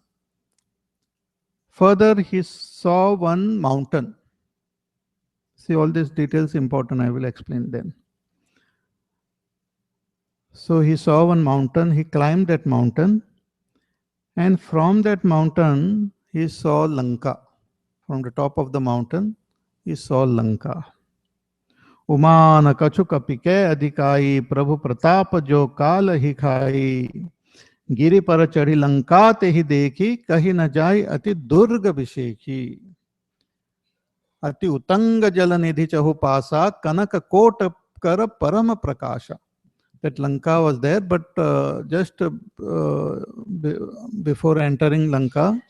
Further, he saw one mountain. See, all these details important, I will explain them. So he saw one mountain, he climbed that mountain, and from that mountain, he saw Lanka. From the top of the mountain, he saw Lanka. उमान कछु कपिके अधिकाई प्रभु प्रताप जो काल ही खाई गिरि पर चढ़ी लंका ते ही देखी कही न जाय अति दुर्ग विशेखी अति उतंग जल निधि चहु पासा कनक कोट कर परम प्रकाशा. That Lanka was there, but just before entering Lanka,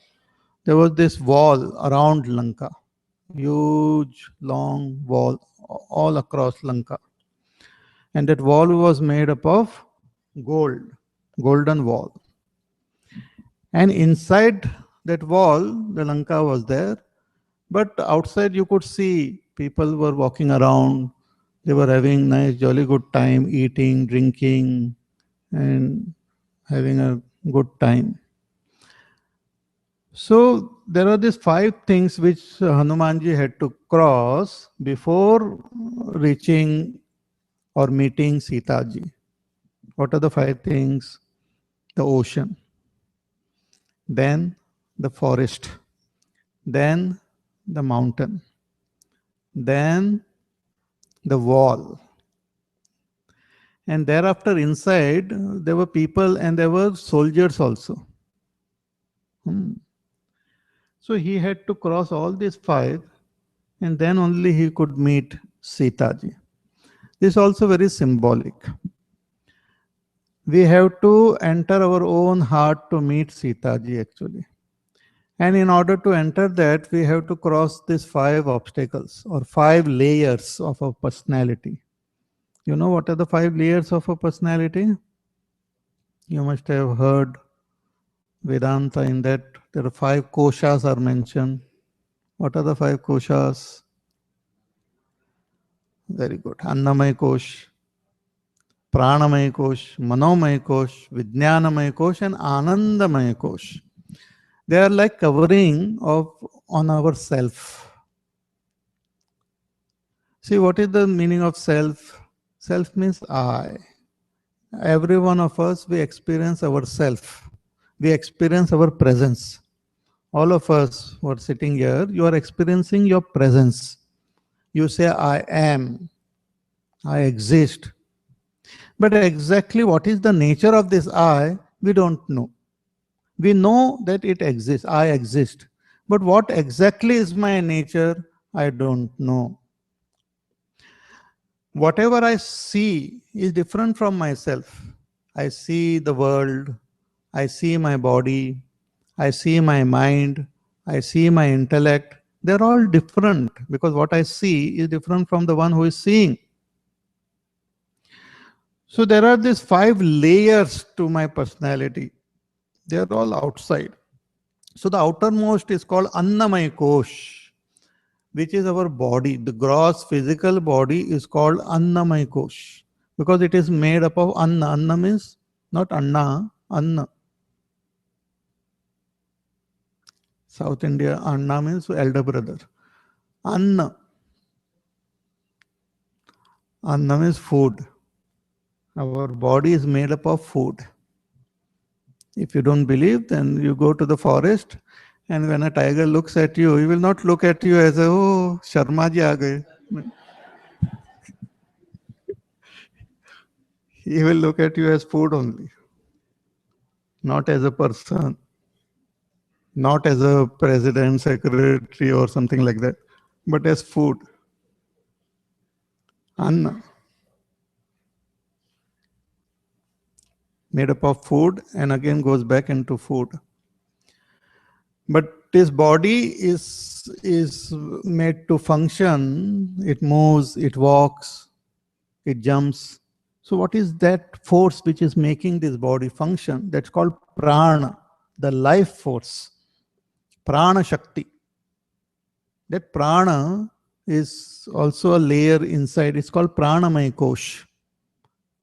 there was this wall around Lanka, huge, long wall all across Lanka. And that wall was made up of gold, golden wall. And inside that wall, the Lanka was there, but outside you could see people were walking around. They were having nice, jolly good time, eating, drinking, and having a good time. So there are these 5 things which Hanumanji had to cross before reaching or meeting Sita ji. What are the 5 things? The ocean, then the forest, then the mountain, then the wall. And thereafter inside there were people and there were soldiers also. So he had to cross all these 5 and then only he could meet Sita ji. This is also very symbolic. We have to enter our own heart to meet Sita ji actually. And in order to enter that, we have to cross these 5 obstacles or 5 layers of our personality. You know what are the 5 layers of a personality? You must have heard Vedanta in that there are 5 koshas are mentioned. What are the 5 koshas? Very good. Annamay kosh, Pranamay kosh, Manomay kosh, Vijnanamay kosh and Anandamay kosh. They are like covering on our self. See, what is the meaning of self? Self means I. Every one of us, we experience ourself. We experience our presence. All of us who are sitting here, you are experiencing your presence. You say, I am, I exist. But exactly what is the nature of this I, we don't know. We know that it exists, I exist. But what exactly is my nature, I don't know. Whatever I see is different from myself. I see the world, I see my body, I see my mind, I see my intellect. They're all different because what I see is different from the one who is seeing. So there are these 5 layers to my personality. They are all outside. So the outermost is called Annamay Kosh, which is our body. The gross physical body is called Annamay Kosh because it is made up of Anna. Anna means not Anna, Anna. South India, Anna means elder brother. Anna. Anna means food. Our body is made up of food. If you don't believe, then you go to the forest and when a tiger looks at you, he will not look at you as a, oh, Sharma ji aa gaye. He will look at you as food only, not as a person, not as a president, secretary, or something like that, but as food. Anna. Made up of food and again goes back into food. But this body is made to function. It moves, it walks, it jumps. So what is that force which is making this body function? That's called prana, the life force, prana shakti. That prana is also a layer inside. It's called pranamaya kosh.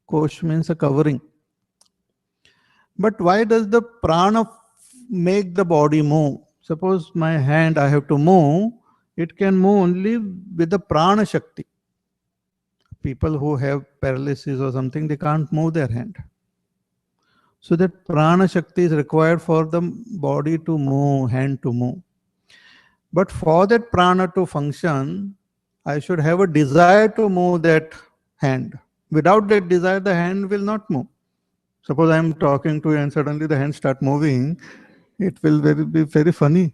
Kosh means a covering. But why does the prana make the body move? Suppose my hand I have to move, it can move only with the prana shakti. People who have paralysis or something, they can't move their hand. So that prana shakti is required for the body to move, hand to move. But for that prana to function, I should have a desire to move that hand. Without that desire, the hand will not move. Suppose I am talking to you and suddenly the hand start moving, it will be very funny.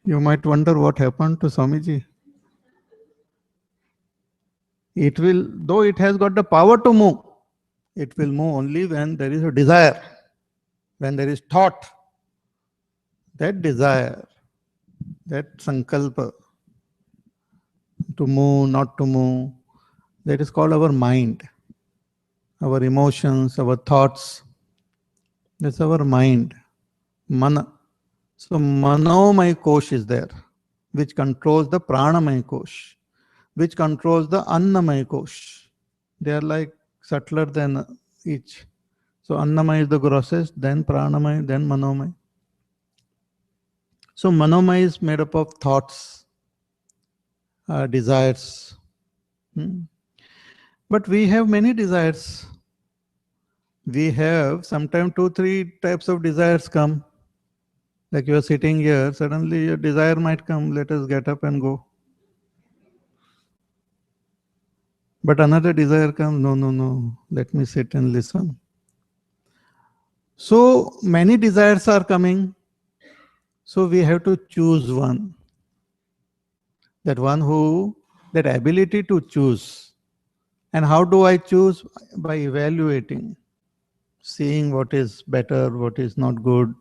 You might wonder what happened to Swamiji. It will, though it has got the power to move, it will move only when there is a desire, when there is thought. That desire, that sankalpa to move, not to move, that is called our mind, our emotions, our thoughts. That's our mind, mana. So manomay kosh is there, which controls the pranamay kosh, which controls the annamay kosh. They are like subtler than each. So annamay is the grossest, then pranamay, then manomay. So manomay is made up of thoughts, desires. But we have many desires. We have sometimes 2-3 types of desires come. Like you are sitting here, suddenly your desire might come, let us get up and go. But another desire comes, no, let me sit and listen. So many desires are coming. So we have to choose one. That ability to choose. And how do I choose? By evaluating, seeing what is better, what is not good,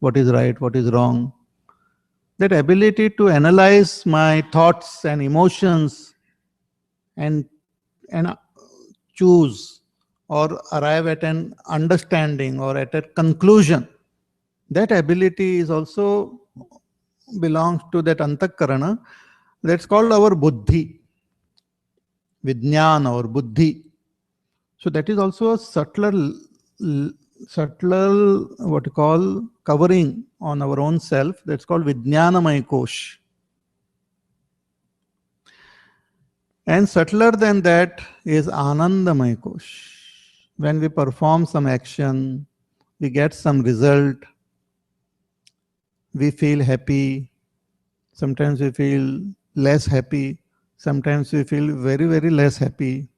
what is right, what is wrong. That ability to analyze my thoughts and emotions and choose or arrive at an understanding or at a conclusion. That ability is also belongs to that antakarana. That's called our buddhi, vijnana or buddhi. So that is also a subtler, what you call covering on our own self. That's called vijnanamaya kosh. And subtler than that is anandamaya kosh. When we perform some action, we get some result, we feel happy, sometimes we feel less happy, sometimes we feel very, very less happy.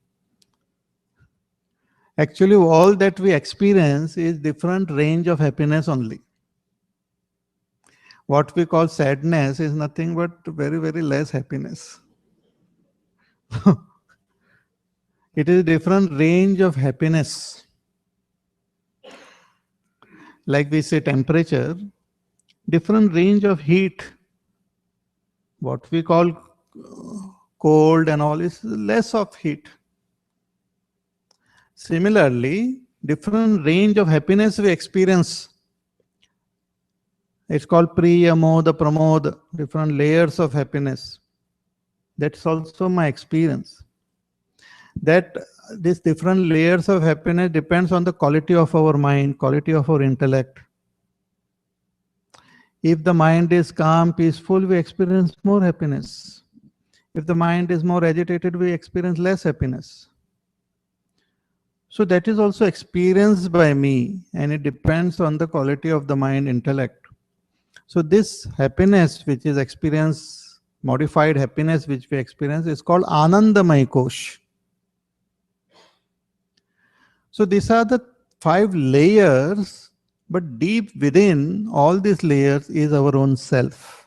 Actually, all that we experience is different range of happiness only. What we call sadness is nothing but very, very less happiness. It is a different range of happiness. Like we say temperature, different range of heat. What we call cold and all is less of heat. Similarly, different range of happiness we experience. It's called Priya, Moda, Pramoda, different layers of happiness. That's also my experience. That these different layers of happiness depends on the quality of our mind, quality of our intellect. If the mind is calm, peaceful, we experience more happiness. If the mind is more agitated, we experience less happiness. So that is also experienced by me, and it depends on the quality of the mind intellect. So this happiness which is experienced, modified happiness which we experience is called Anandamaya Kosh. So these are the 5 layers, but deep within all these layers is our own self.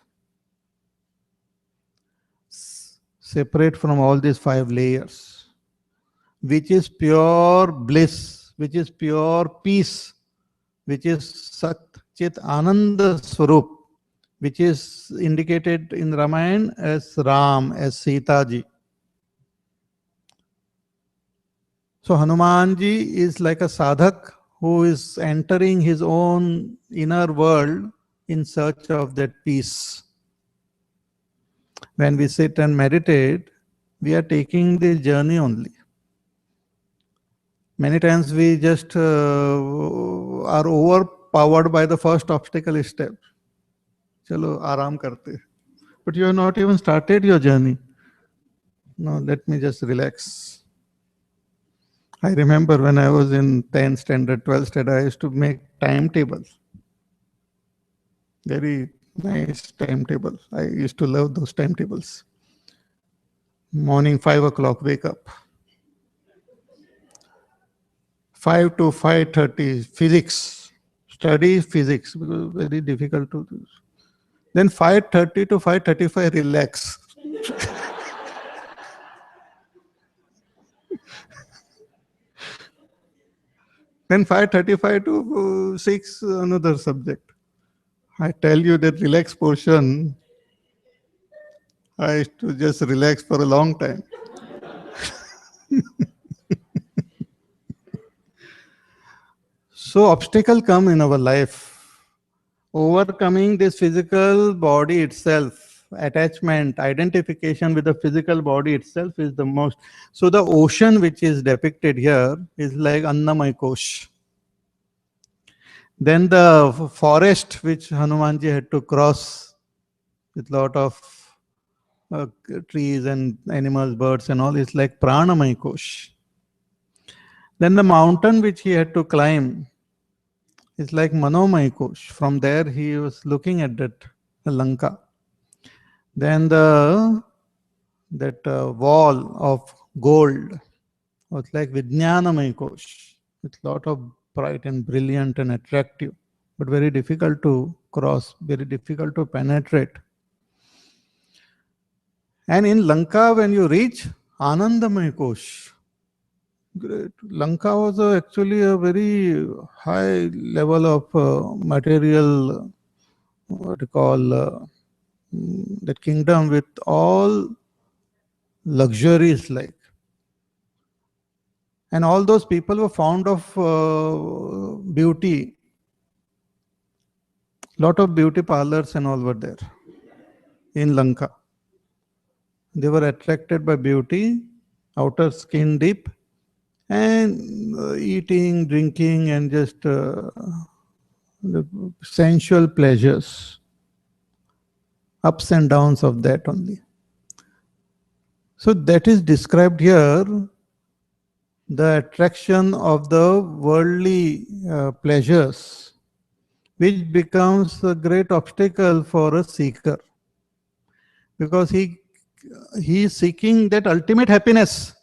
Separate from all these 5 layers, which is pure bliss, which is pure peace, which is Sat Chit Ananda Swarup, which is indicated in Ramayana as Ram, as Sita ji. So Hanumanji is like a sadhak who is entering his own inner world in search of that peace. When we sit and meditate, we are taking the journey only. Many times we just are overpowered by the first obstacle step. Chalo, aaram karte. But you have not even started your journey. No, let me just relax. I remember when I was in 10th standard, 12th standard, I used to make timetables. Very nice timetable. I used to love those timetables. Morning 5 o'clock, wake up. 5 to 5:30, physics. Study physics, because very difficult to do. Then 5:30 to 5:35, relax. Then 5:35 to 6, another subject. I tell you that relax portion, I used to just relax for a long time. So obstacle come in our life. Overcoming this physical body itself, attachment, identification with the physical body itself is the most. So the ocean which is depicted here is like Annamay Kosh. Then the forest which Hanumanji had to cross with lot of uh, trees and animals, birds and all is like Pranamay Kosh. Then the mountain which he had to climb is like Manomay Kosh. From there he was looking at that Lanka. Then that wall of gold was like Vijnanamay Kosh. It's a lot of bright and brilliant and attractive, but very difficult to cross, very difficult to penetrate. And in Lanka, when you reach Anandamay Kosh, great. Lanka was actually a very high level of material, what you call, that kingdom with all luxuries like. And all those people were fond of beauty. Lot of beauty parlors and all were there in Lanka. They were attracted by beauty, outer skin deep, and eating, drinking, and just the sensual pleasures, ups and downs of that only. So that is described here, the attraction of the worldly pleasures, which becomes a great obstacle for a seeker, because he is seeking that ultimate happiness.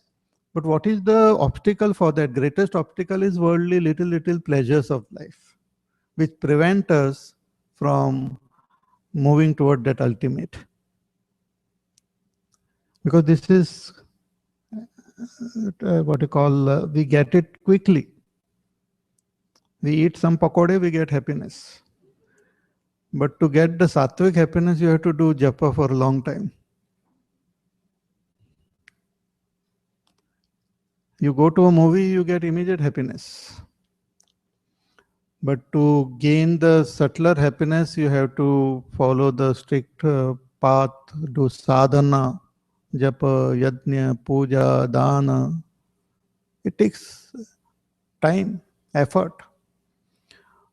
But what is the obstacle for that? Greatest obstacle is worldly little pleasures of life, which prevent us from moving toward that ultimate. Because this is what you call, we get it quickly. We eat some pakode, we get happiness. But to get the sattvic happiness, you have to do japa for a long time. You go to a movie, you get immediate happiness. But to gain the subtler happiness, you have to follow the strict path, do sadhana, japa, yajna, puja, dana. It takes time, effort.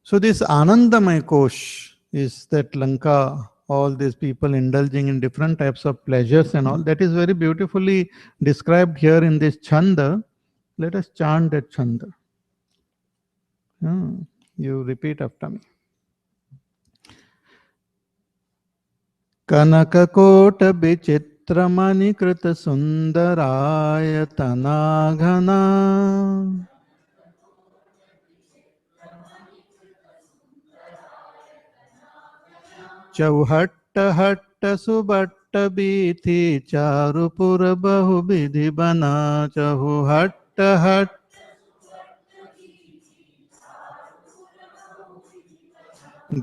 So this Anandamay Kosh is that Lanka, all these people indulging in different types of pleasures and all, that is very beautifully described here in this chanda. Let us chant that chanda. You repeat after me. कनककोट विचित्रमणिकृत सुन्दरायतना घना चौहट्ट हट्ट सुबट्ट बीथी चारुपुर बहुविधि बना चहुहट्ट हट्ट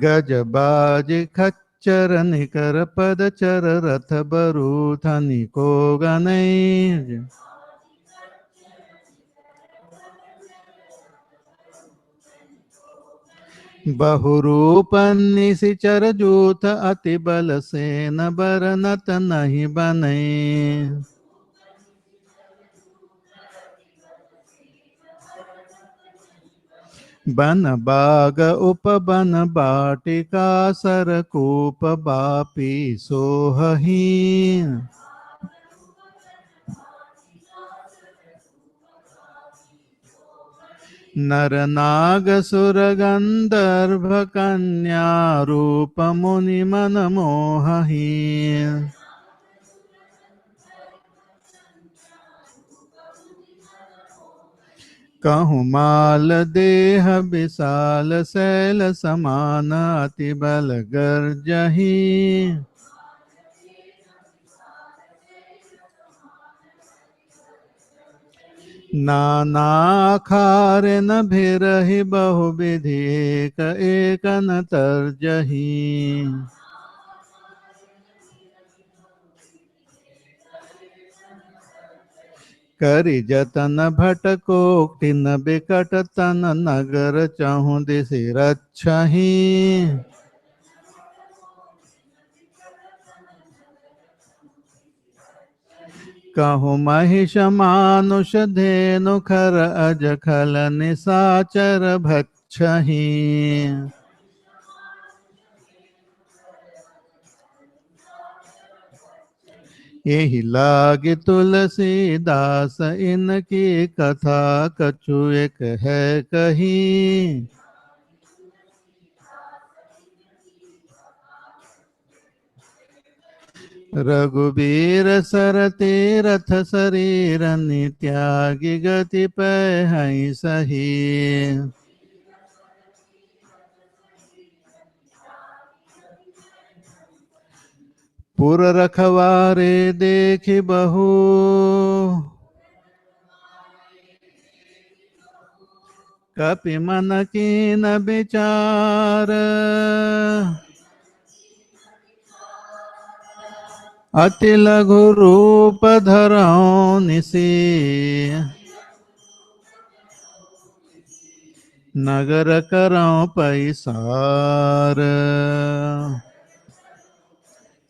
गजबाज खच्चर निकर पदचर रथ बरूथ निको गनै बहुरूप निशिचर जूथ अति बल सेन बरनत नहीं बनै बन बाग उपबन बाटिका सरकूप बापी सोहही नर नाग सुर गंधर्व कन्या रूप मुनि मन मोहही कहूँ माल देह विशाल शैल समान अति बल गर्जही नाना खार न भिरहि बहुविधि एक एक न तर्जही करि जतन भटकोक्ति न बिकट तन नगर चहु दिशि रक्षहि कहु महिष मानुष धेनु खर अज खल निसाचर भक्षहि यही लागे तुलसीदास इनकी कथा कछु एक है कही रघुबीर सर तीरथ शरीर त्यागी गति पै हई सही पुर रखवारे देखि बहु कपि मन कीन विचार अति लघु रूप धरौ निसी नगर करौ पैसार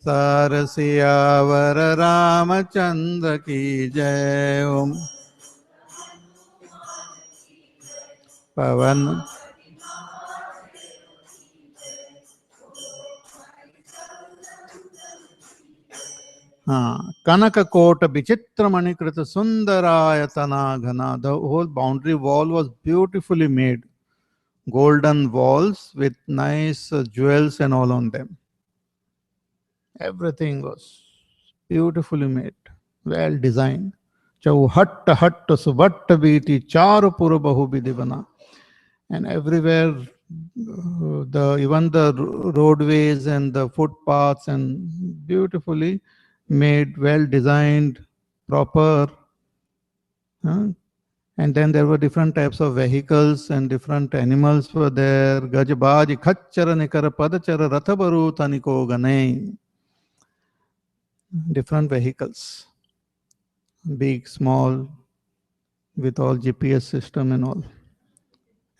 सार सियावर रामचंद्र की जय ओम पवन हाँ कनक कोट विचित्र मणिकृत सुंदरायतना घना the whole boundary wall was beautifully made golden walls with nice jewels and all on them everything was beautifully made well designed चौहट्ट हट्ट सुभट्ट बीटी चार पुर बहु विधि बना and everywhere the even the roadways and the footpaths and beautifully made well designed proper and then there were different types of vehicles and different animals were there gajbaj khachchar nikar padachar rathabaru taniko ganai different vehicles big small with all GPS system and all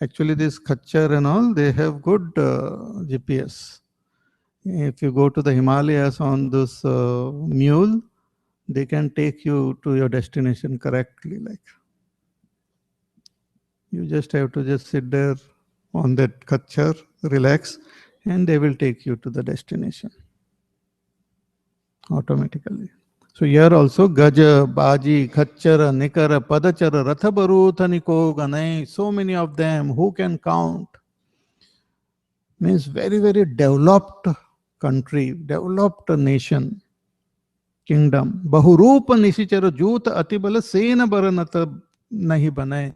actually this khachchar and all they have good GPS if you go to the Himalayas on this mule they can take you to your destination correctly like you just have to just sit there on that khachchar relax and they will take you to the destination automatically so here also gaja baji khachchar nikar padachar rathabaruthaniko ganai so many of them who can count means very very developed country developed nation kingdom bahurup nishichar jut atibala sena baranat nahi banai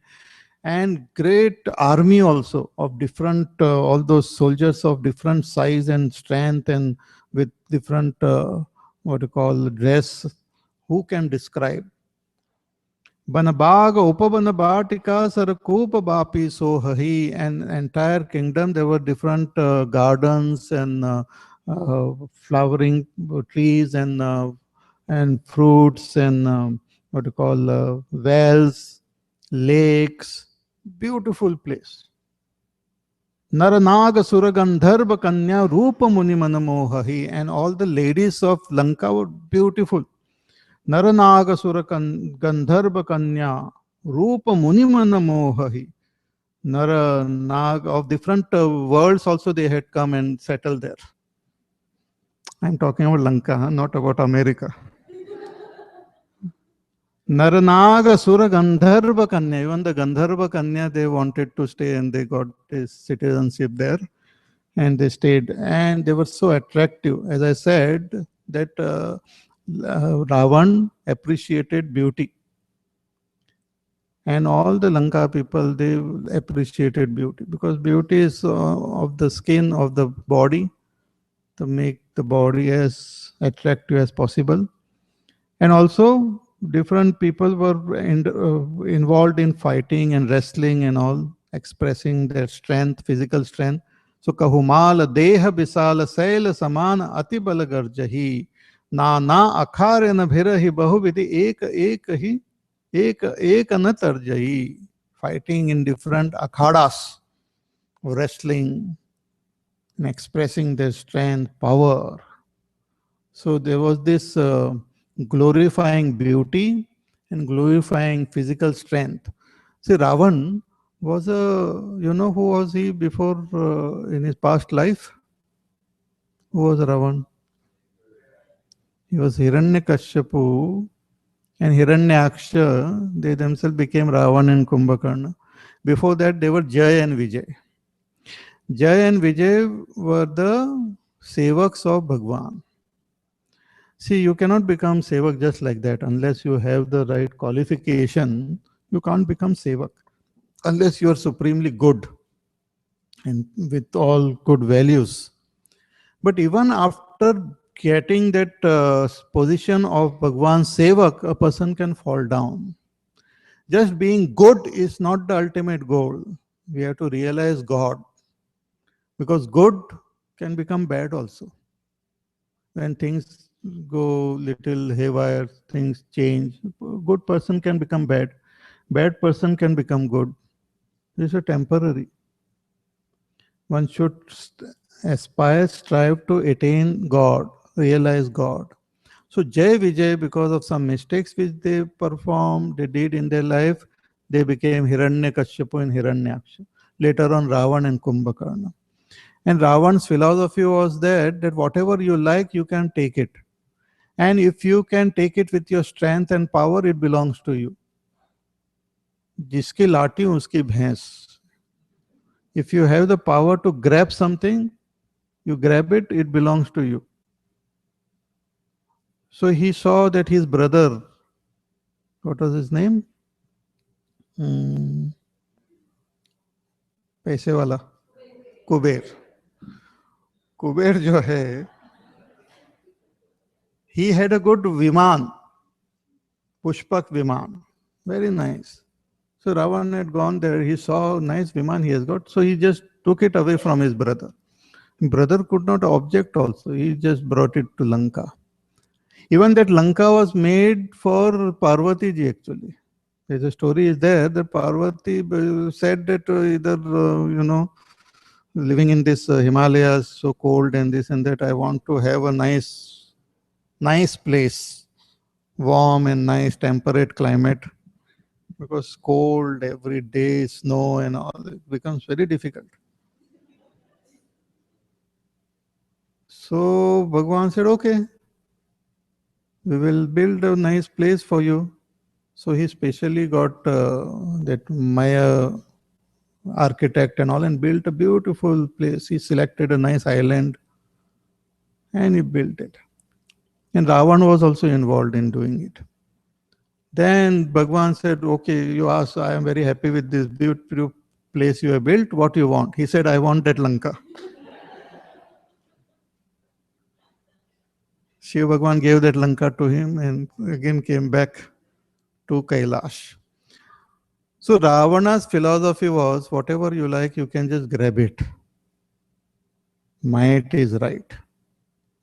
and great army also of different all those soldiers of different size and strength and with different what you call dress who can describe Banabag, Upabana Batika, Sarakup, Bapi, Sohahi, and entire kingdom. There were different gardens and flowering trees and fruits and what you call wells, lakes, beautiful place. Naranag Suragandharva Kanya Rupa Muni Manamohahi, and all the ladies of Lanka were beautiful. Naranag Suragandharva Kanya Rupa Muni Manamohahi. Nara, Nag of different worlds also they had come and settled there. I'm talking about Lanka, not about America. Naranaga Sura Gandharva Kanya, even the Gandharva Kanya, they wanted to stay and they got this citizenship there and they stayed. And they were so attractive. As I said, that Ravan appreciated beauty. And all the Lanka people, they appreciated beauty because beauty is of the skin, of the body, to make the body as attractive as possible. And also, different people were involved in fighting and wrestling and all, expressing their strength, physical strength. So, Kahumal Deha Bisala Sail Samana Atibala Garjahi Na Akharena Bhirahi Bahuviti Ek Anatarjahi, fighting in different akhadas, wrestling and expressing their strength, power. So there was this glorifying beauty and glorifying physical strength. See, Ravan was who was he before in his past life? Who was Ravan? He was Hiranyakashipu and Hiranyaksha. They themselves became Ravan and Kumbhakarna. Before that, they were Jay and Vijay. Jay and Vijay were the sevaks of Bhagwan. See, you cannot become sevak just like that unless you have the right qualification. You can't become sevak unless you are supremely good and with all good values. But even after getting that position of Bhagwan sevak, a person can fall down. Just being good is not the ultimate goal. We have to realize God, because good can become bad also. When things go little haywire, things change. Good person can become bad. Bad person can become good. This is temporary. One should aspire, strive to attain God, realize God. So Jay Vijay, because of some mistakes which they performed, they did in their life, they became Hiranyakashipu and Hiranyaksha. Later on, Ravan and Kumbhakarna. And Ravan's philosophy was that whatever you like, you can take it. And if you can take it with your strength and power, it belongs to you. जिसकी लाठी उसकी भैंस. If you have the power to grab something, you grab it, it belongs to you. So he saw that his brother, what was his name? पैसे वाला कुबेर. कुबेर जो है, he had a good viman, Pushpak viman, very nice. So Ravan had gone there, he saw nice viman he has got, so he just took it away from his brother. Brother could not object also, he just brought it to Lanka. Even that Lanka was made for Parvati ji actually. There's a story is there that Parvati said that either, living in this Himalayas, so cold and this and that, I want to have a nice place, warm and nice temperate climate, because cold every day, snow and all, it becomes very difficult. So Bhagwan said, okay, we will build a nice place for you. So he specially got that Maya architect and all and built a beautiful place. He selected a nice island and he built it. And Ravan was also involved in doing it. Then Bhagwan said, okay, you asked, I am very happy with this beautiful place you have built. What do you want? He said, I want that Lanka. Shiva Bhagwan gave that Lanka to him and again came back to Kailash. So Ravana's philosophy was, whatever you like, you can just grab it. Might is right.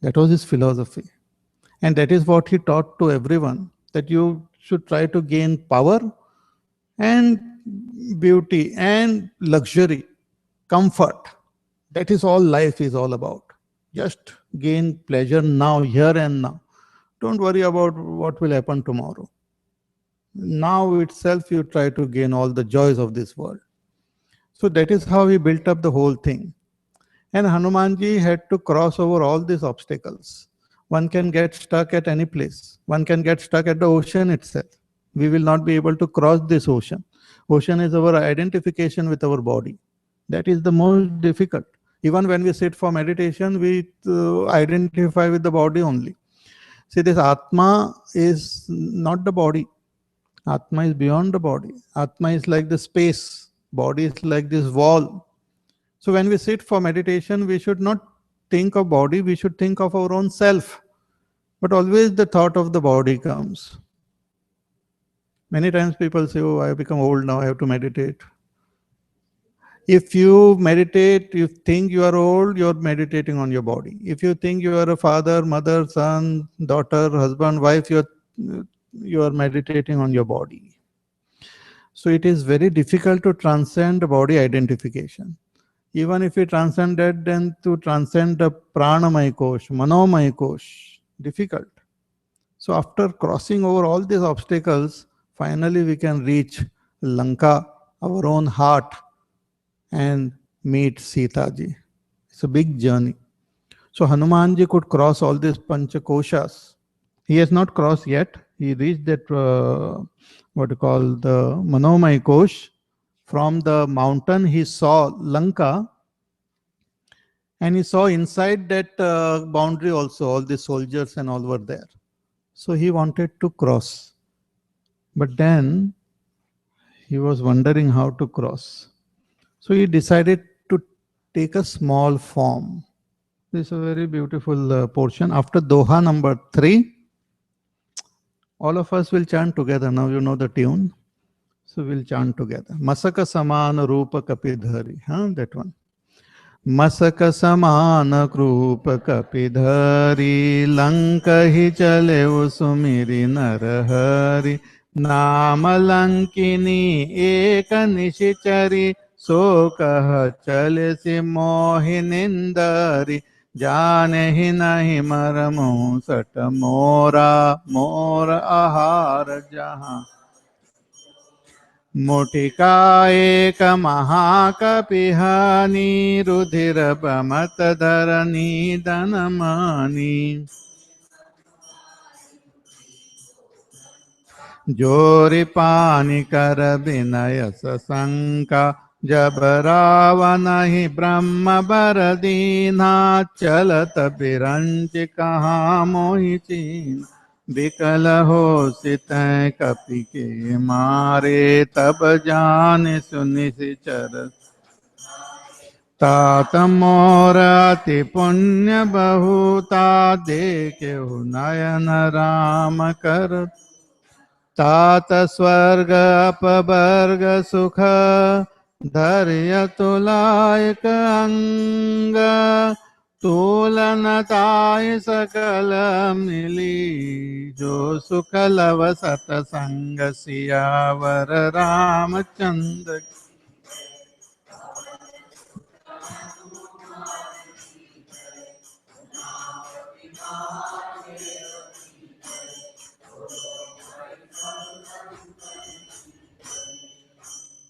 That was his philosophy. And that is what he taught to everyone, that you should try to gain power and beauty and luxury, comfort. That is all life is all about. Just gain pleasure now, here and now. Don't worry about what will happen tomorrow. Now itself, you try to gain all the joys of this world. So that is how he built up the whole thing. And Hanumanji had to cross over all these obstacles. One can get stuck at any place. One can get stuck at the ocean itself. We will not be able to cross this ocean. Ocean is our identification with our body. That is the most difficult. Even when we sit for meditation, we identify with the body only. See, this Atma is not the body. Atma is beyond the body. Atma is like the space. Body is like this wall. So when we sit for meditation, we should not think of body, we should think of our own self. But always the thought of the body comes. Many times people say, oh, I have become old now, I have to meditate. If you meditate, you think you are old, you're meditating on your body. If you think you are a father, mother, son, daughter, husband, wife, you are meditating on your body. So it is very difficult to transcend body identification. Even if we transcend that, then to transcend the pranamaya kosh, manomaya kosh, difficult. So after crossing over all these obstacles, finally we can reach Lanka, our own heart, and meet Sita ji. It's a big journey. So Hanumanji could cross all these panchakoshas. He has not crossed yet. He reached that what you call the manomaya kosh. From the mountain, he saw Lanka. And he saw inside that boundary also, all the soldiers and all were there. So he wanted to cross. But then he was wondering how to cross. So he decided to take a small form. This is a very beautiful portion. After Doha number 3, all of us will chant together. Now you know the tune. So we'll chant together. Masaka samana rupa kapidhari. That one. मसक समान croup कपिधरी लंक ही चले सुमिरि नरहरि नाम लंकिनी एक निशिचरी सो कह चले सि मोहिनिंदरी जाने ही नहीं मरमु सट मोरा मोर आहार जहाँ मुटिका एक महाकपिहानी रुधिर बमत धरनी दनमानी जोरि पानी कर विनय सशंका जब रावण ही ब्रह्म बर दीना चलत बिरंच कहाँ मोहि चीन विकल हो सित कपि के मारे तब जान सुनि चर तात मोर अति पुण्य बहुता देखे नयन राम कर तात स्वर्ग अपवर्ग सुख धैर्य तुलायक अंग तुलनताय सकल मिली जो सुख love Satsang Siyavar Ramchandra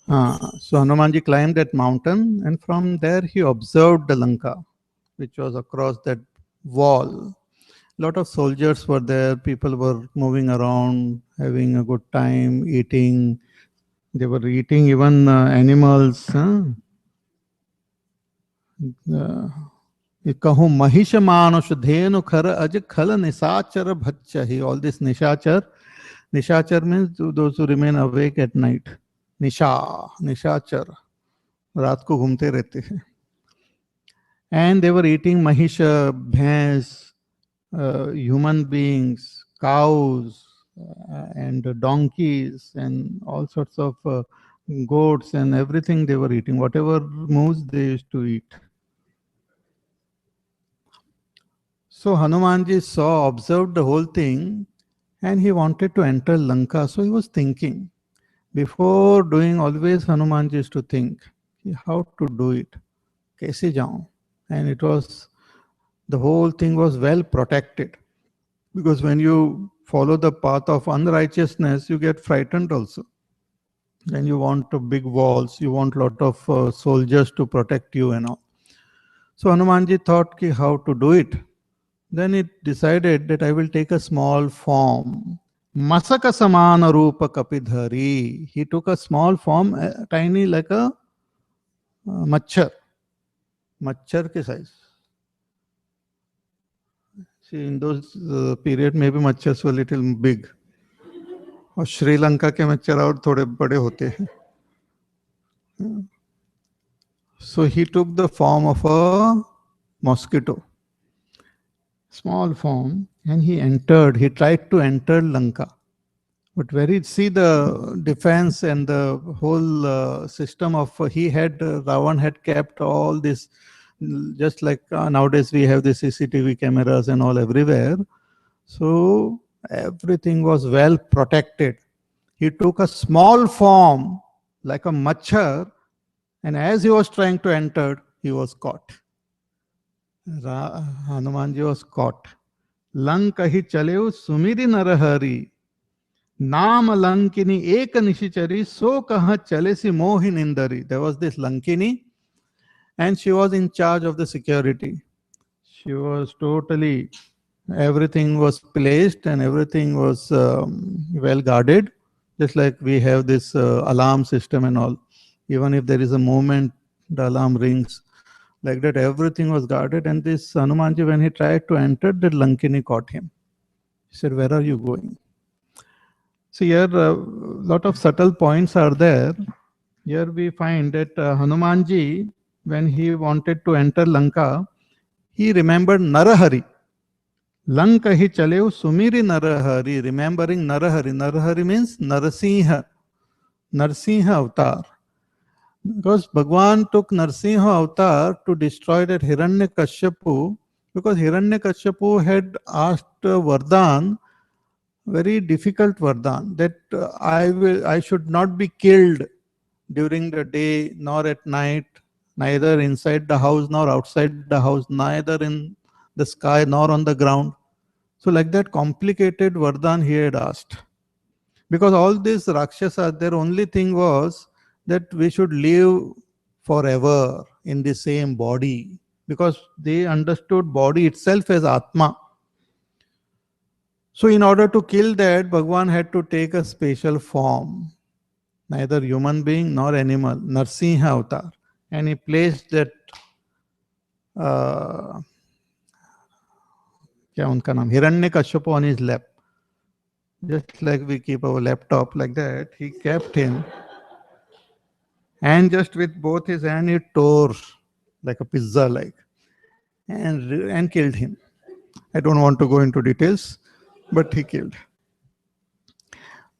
So Hanumanji climbed that mountain, and from there he observed the Lanka, which was across that wall. A lot of soldiers were there, people were moving around, having a good time, eating. They were eating even animals. कहूँ महिष मानुष धेनु खर अज खल निशाचर भच्चहि. All this nishachar means those who remain awake at night. निशाचर रात को घूमते रहते हैं. And they were eating mahisha, bhais, human beings, cows, and donkeys, and all sorts of goats and everything they were eating. Whatever moves, they used to eat. So Hanumanji observed the whole thing, and he wanted to enter Lanka. So he was thinking. Before doing, always Hanumanji used to think how to do it. Kaise jaun? And it was, the whole thing was well protected. Because when you follow the path of unrighteousness, you get frightened also. Then you want big walls, you want lot of soldiers to protect you and all. So Hanumanji thought how to do it. Then it decided that I will take a small form. Masaka samana rupa kapidhari. He took a small form, tiny like a machar. Machar ke size. See, in those period, maybe machars were little big. और श्रीलंका के मच्छर और थोड़े बड़े होते हैं. So he took the form of a mosquito, small form, and he tried to enter Lanka. But where he see the defense and the whole system of, Ravan had kept all this, just like nowadays we have the CCTV cameras and all everywhere. So everything was well protected. He took a small form like a machar, and as he was trying to enter, he was caught. Hanumanji was caught. Lanka hi chaleu sumiri narahari. Naam Lankini ek nishichari so kaha chalesi mohi nindari. There was this Lankini, and she was in charge of the security. She was totally, everything was placed and everything was well guarded. Just like we have this alarm system and all. Even if there is a movement, the alarm rings. Like that, everything was guarded. And this Hanumanji, when he tried to enter, that Lankini caught him. He said, "Where are you going?" So here, a lot of subtle points are there. Here we find that Hanumanji, when he wanted to enter Lanka, he remembered Narahari. Lanka hi chaleu sumiri Narahari, remembering Narahari. Narahari means Narasimha, Narsimha avatar. Because Bhagwan took Narsimha avatar to destroy that Hiranyakashipu, because Hiranyakashipu had asked Vardhan, very difficult Vardhan, that I should not be killed during the day nor at night, neither inside the house nor outside the house, neither in the sky nor on the ground. So like that complicated Vardhan he had asked. Because all these Rakshasas, their only thing was that we should live forever in the same body. Because they understood body itself as Atma. So in order to kill that, Bhagwan had to take a special form. Neither human being nor animal, Narsimha avatar. And he placed that, क्या उनका नाम, Hiranyakashipu on his lap. Just like we keep our laptop like that, he kept him. And just with both his hands, he tore like a pizza like. And killed him. I don't want to go into details, but he killed.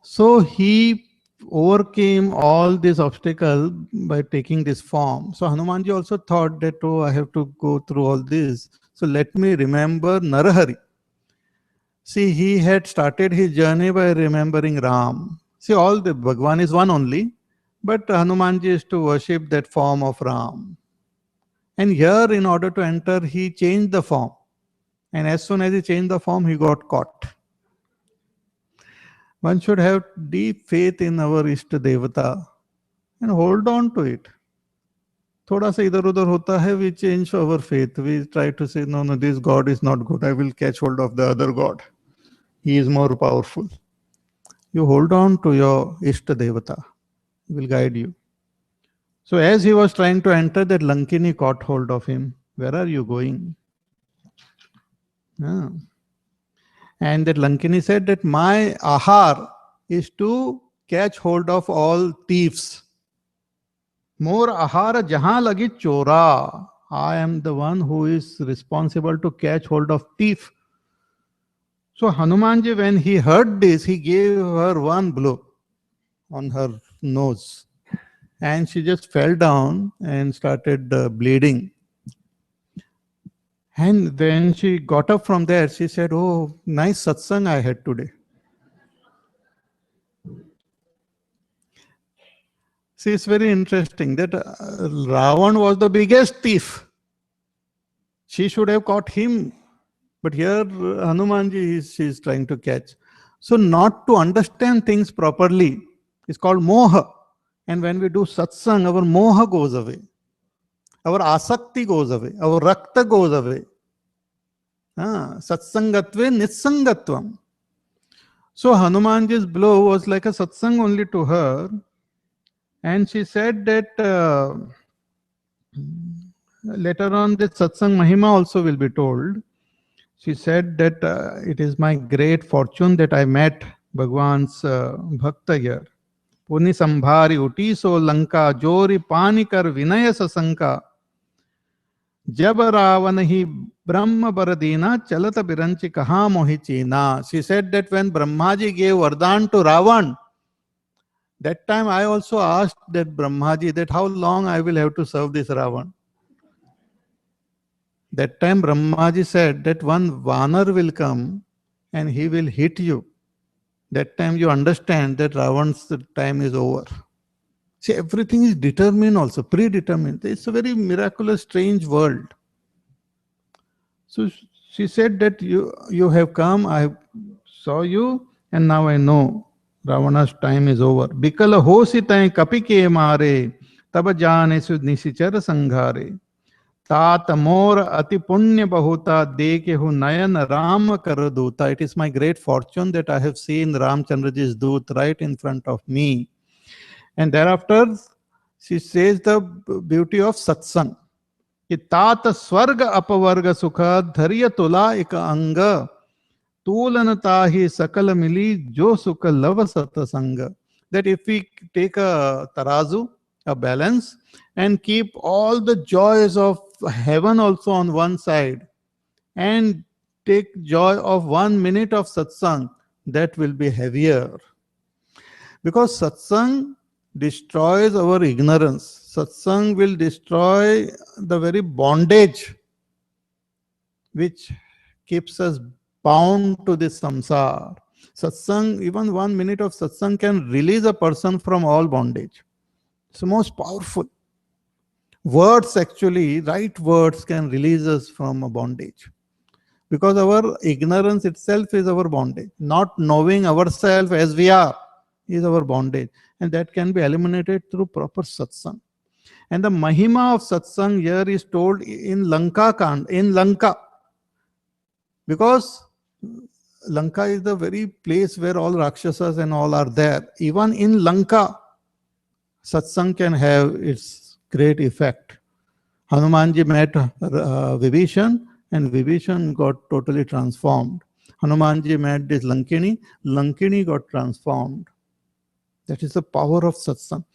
So he overcame all these obstacles by taking this form. So Hanumanji also thought that, oh, I have to go through all this. So let me remember Narahari. See, he had started his journey by remembering Ram. See, all the Bhagwan is one only, but Hanumanji is to worship that form of Ram. And here, in order to enter, he changed the form. And as soon as he changed the form, he got caught. One should have deep faith in our Ishta Devata and hold on to it. थोड़ा सा इधर उधर होता है, we change our faith. We try to say, no, this God is not good. I will catch hold of the other God. He is more powerful. You hold on to your Ishta Devata. He will guide you. So as he was trying to enter, that Lankini caught hold of him. Where are you going? Ah. And that Lankini said that my ahar is to catch hold of all thieves. More ahara jahan lagi chora. I am the one who is responsible to catch hold of thief. So Hanumanji, when he heard this, he gave her one blow on her nose. And she just fell down and started bleeding. And when she got up from there, she said, "Oh, nice satsang I had today." See, it's very interesting that Ravan was the biggest thief. She should have caught him. But here, Hanumanji is trying to catch. So, not to understand things properly is called moha. And when we do satsang, our moha goes away. Our asakti goes away. Our rakta goes away. Satsangatve nitsangatvam. So, Hanumanji's blow was like a satsang only to her. And she said that later on, this satsang mahima also will be told. She said that it is my great fortune that I met Bhagwan's bhakta here. Puni sambhari uti so lanka jori panikar vinaya sasanka jab ravan hi brahma baradina chalata biranchi kaha mohi china. She said that when Brahmaji gave Vardhan to Ravan, that time I also asked that Brahmaji that how long I will have to serve this Ravan. That time Brahmaji said that one Vanar will come and he will hit you. That time you understand that Ravan's time is over. See, everything is determined also, predetermined. It's a very miraculous, strange world. So she said that you have come, I saw you, and now I know Ravana's time is over. Bikala hositae kapike mare, taba jane su nisichara sanghare. तात मोर अति पुण्य बहुता देखे who नयन राम कर दूता. It is my great fortune that I have seen Ramchandraji's doot right in front of me. And thereafter she says the beauty of satsang. कि तात स्वर्ग अपवर्ग सुख धैर्य तुला एक अंग तूलनता ही सकल मिली जो सुख love Satsang. That if we take a tarazu, a balance, and keep all the joys of heaven also on one side and take joy of 1 minute of satsang, that will be heavier. Because satsang destroys our ignorance. Satsang will destroy the very bondage which keeps us bound to this samsara. Satsang, even 1 minute of satsang can release a person from all bondage. It's the most powerful. Words actually, right words can release us from a bondage. Because our ignorance itself is our bondage. Not knowing ourselves as we are is our bondage. And that can be eliminated through proper satsang. And the mahima of satsang here is told in Lanka. Because Lanka is the very place where all Rakshasas and all are there. Even in Lanka, satsang can have its great effect. Hanumanji met Vibhishan and Vibhishan got totally transformed. Hanumanji met this Lankini got transformed. That is the power of satsang.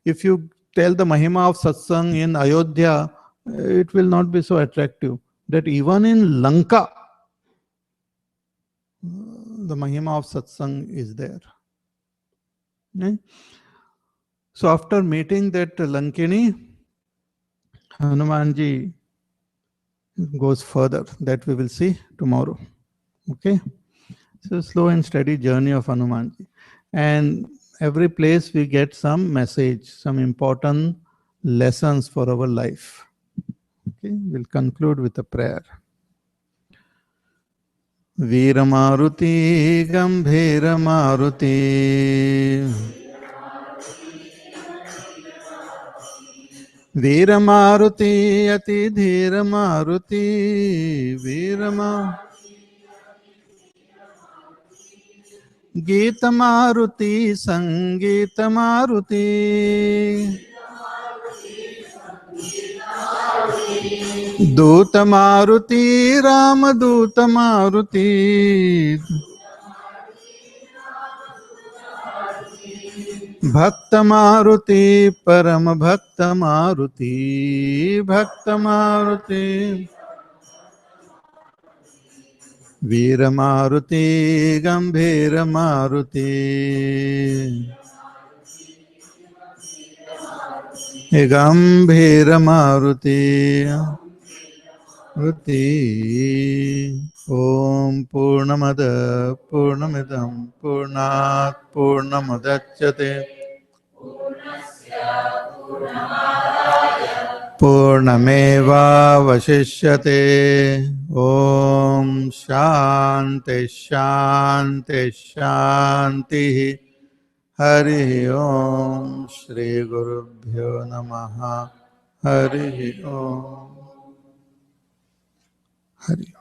If you tell the mahima of satsang in Ayodhya, it will not be so attractive. That even in Lanka, the mahima of satsang is there. Okay? So after meeting that Lankini, Hanumanji goes further. That we will see tomorrow. Okay? So slow and steady journey of Hanumanji. And every place we get some message, some important lessons for our life. Okay? We'll conclude with a prayer. Veera Maruti Gambhira Maruti Veera Maruti Ati Dhira Maruti Veera Maruti Gita Maruti Sangita Maruti Duta Maruti Rama Duta Maruti Bhakta Maruti Param Bhakta Maruti Bhakta Maruti Veera Maruti Gambhira Maruti Gambhira Maruti ॐ पूर्णमद पूर्णमिदं पूर्णात् पूर्णमुदच्यते पूर्णमेवावशिष्यते ॐ शान्ति शान्ति शान्तिः हरिः ॐ श्रीगुरुभ्यो नमः हरिः ॐ हरि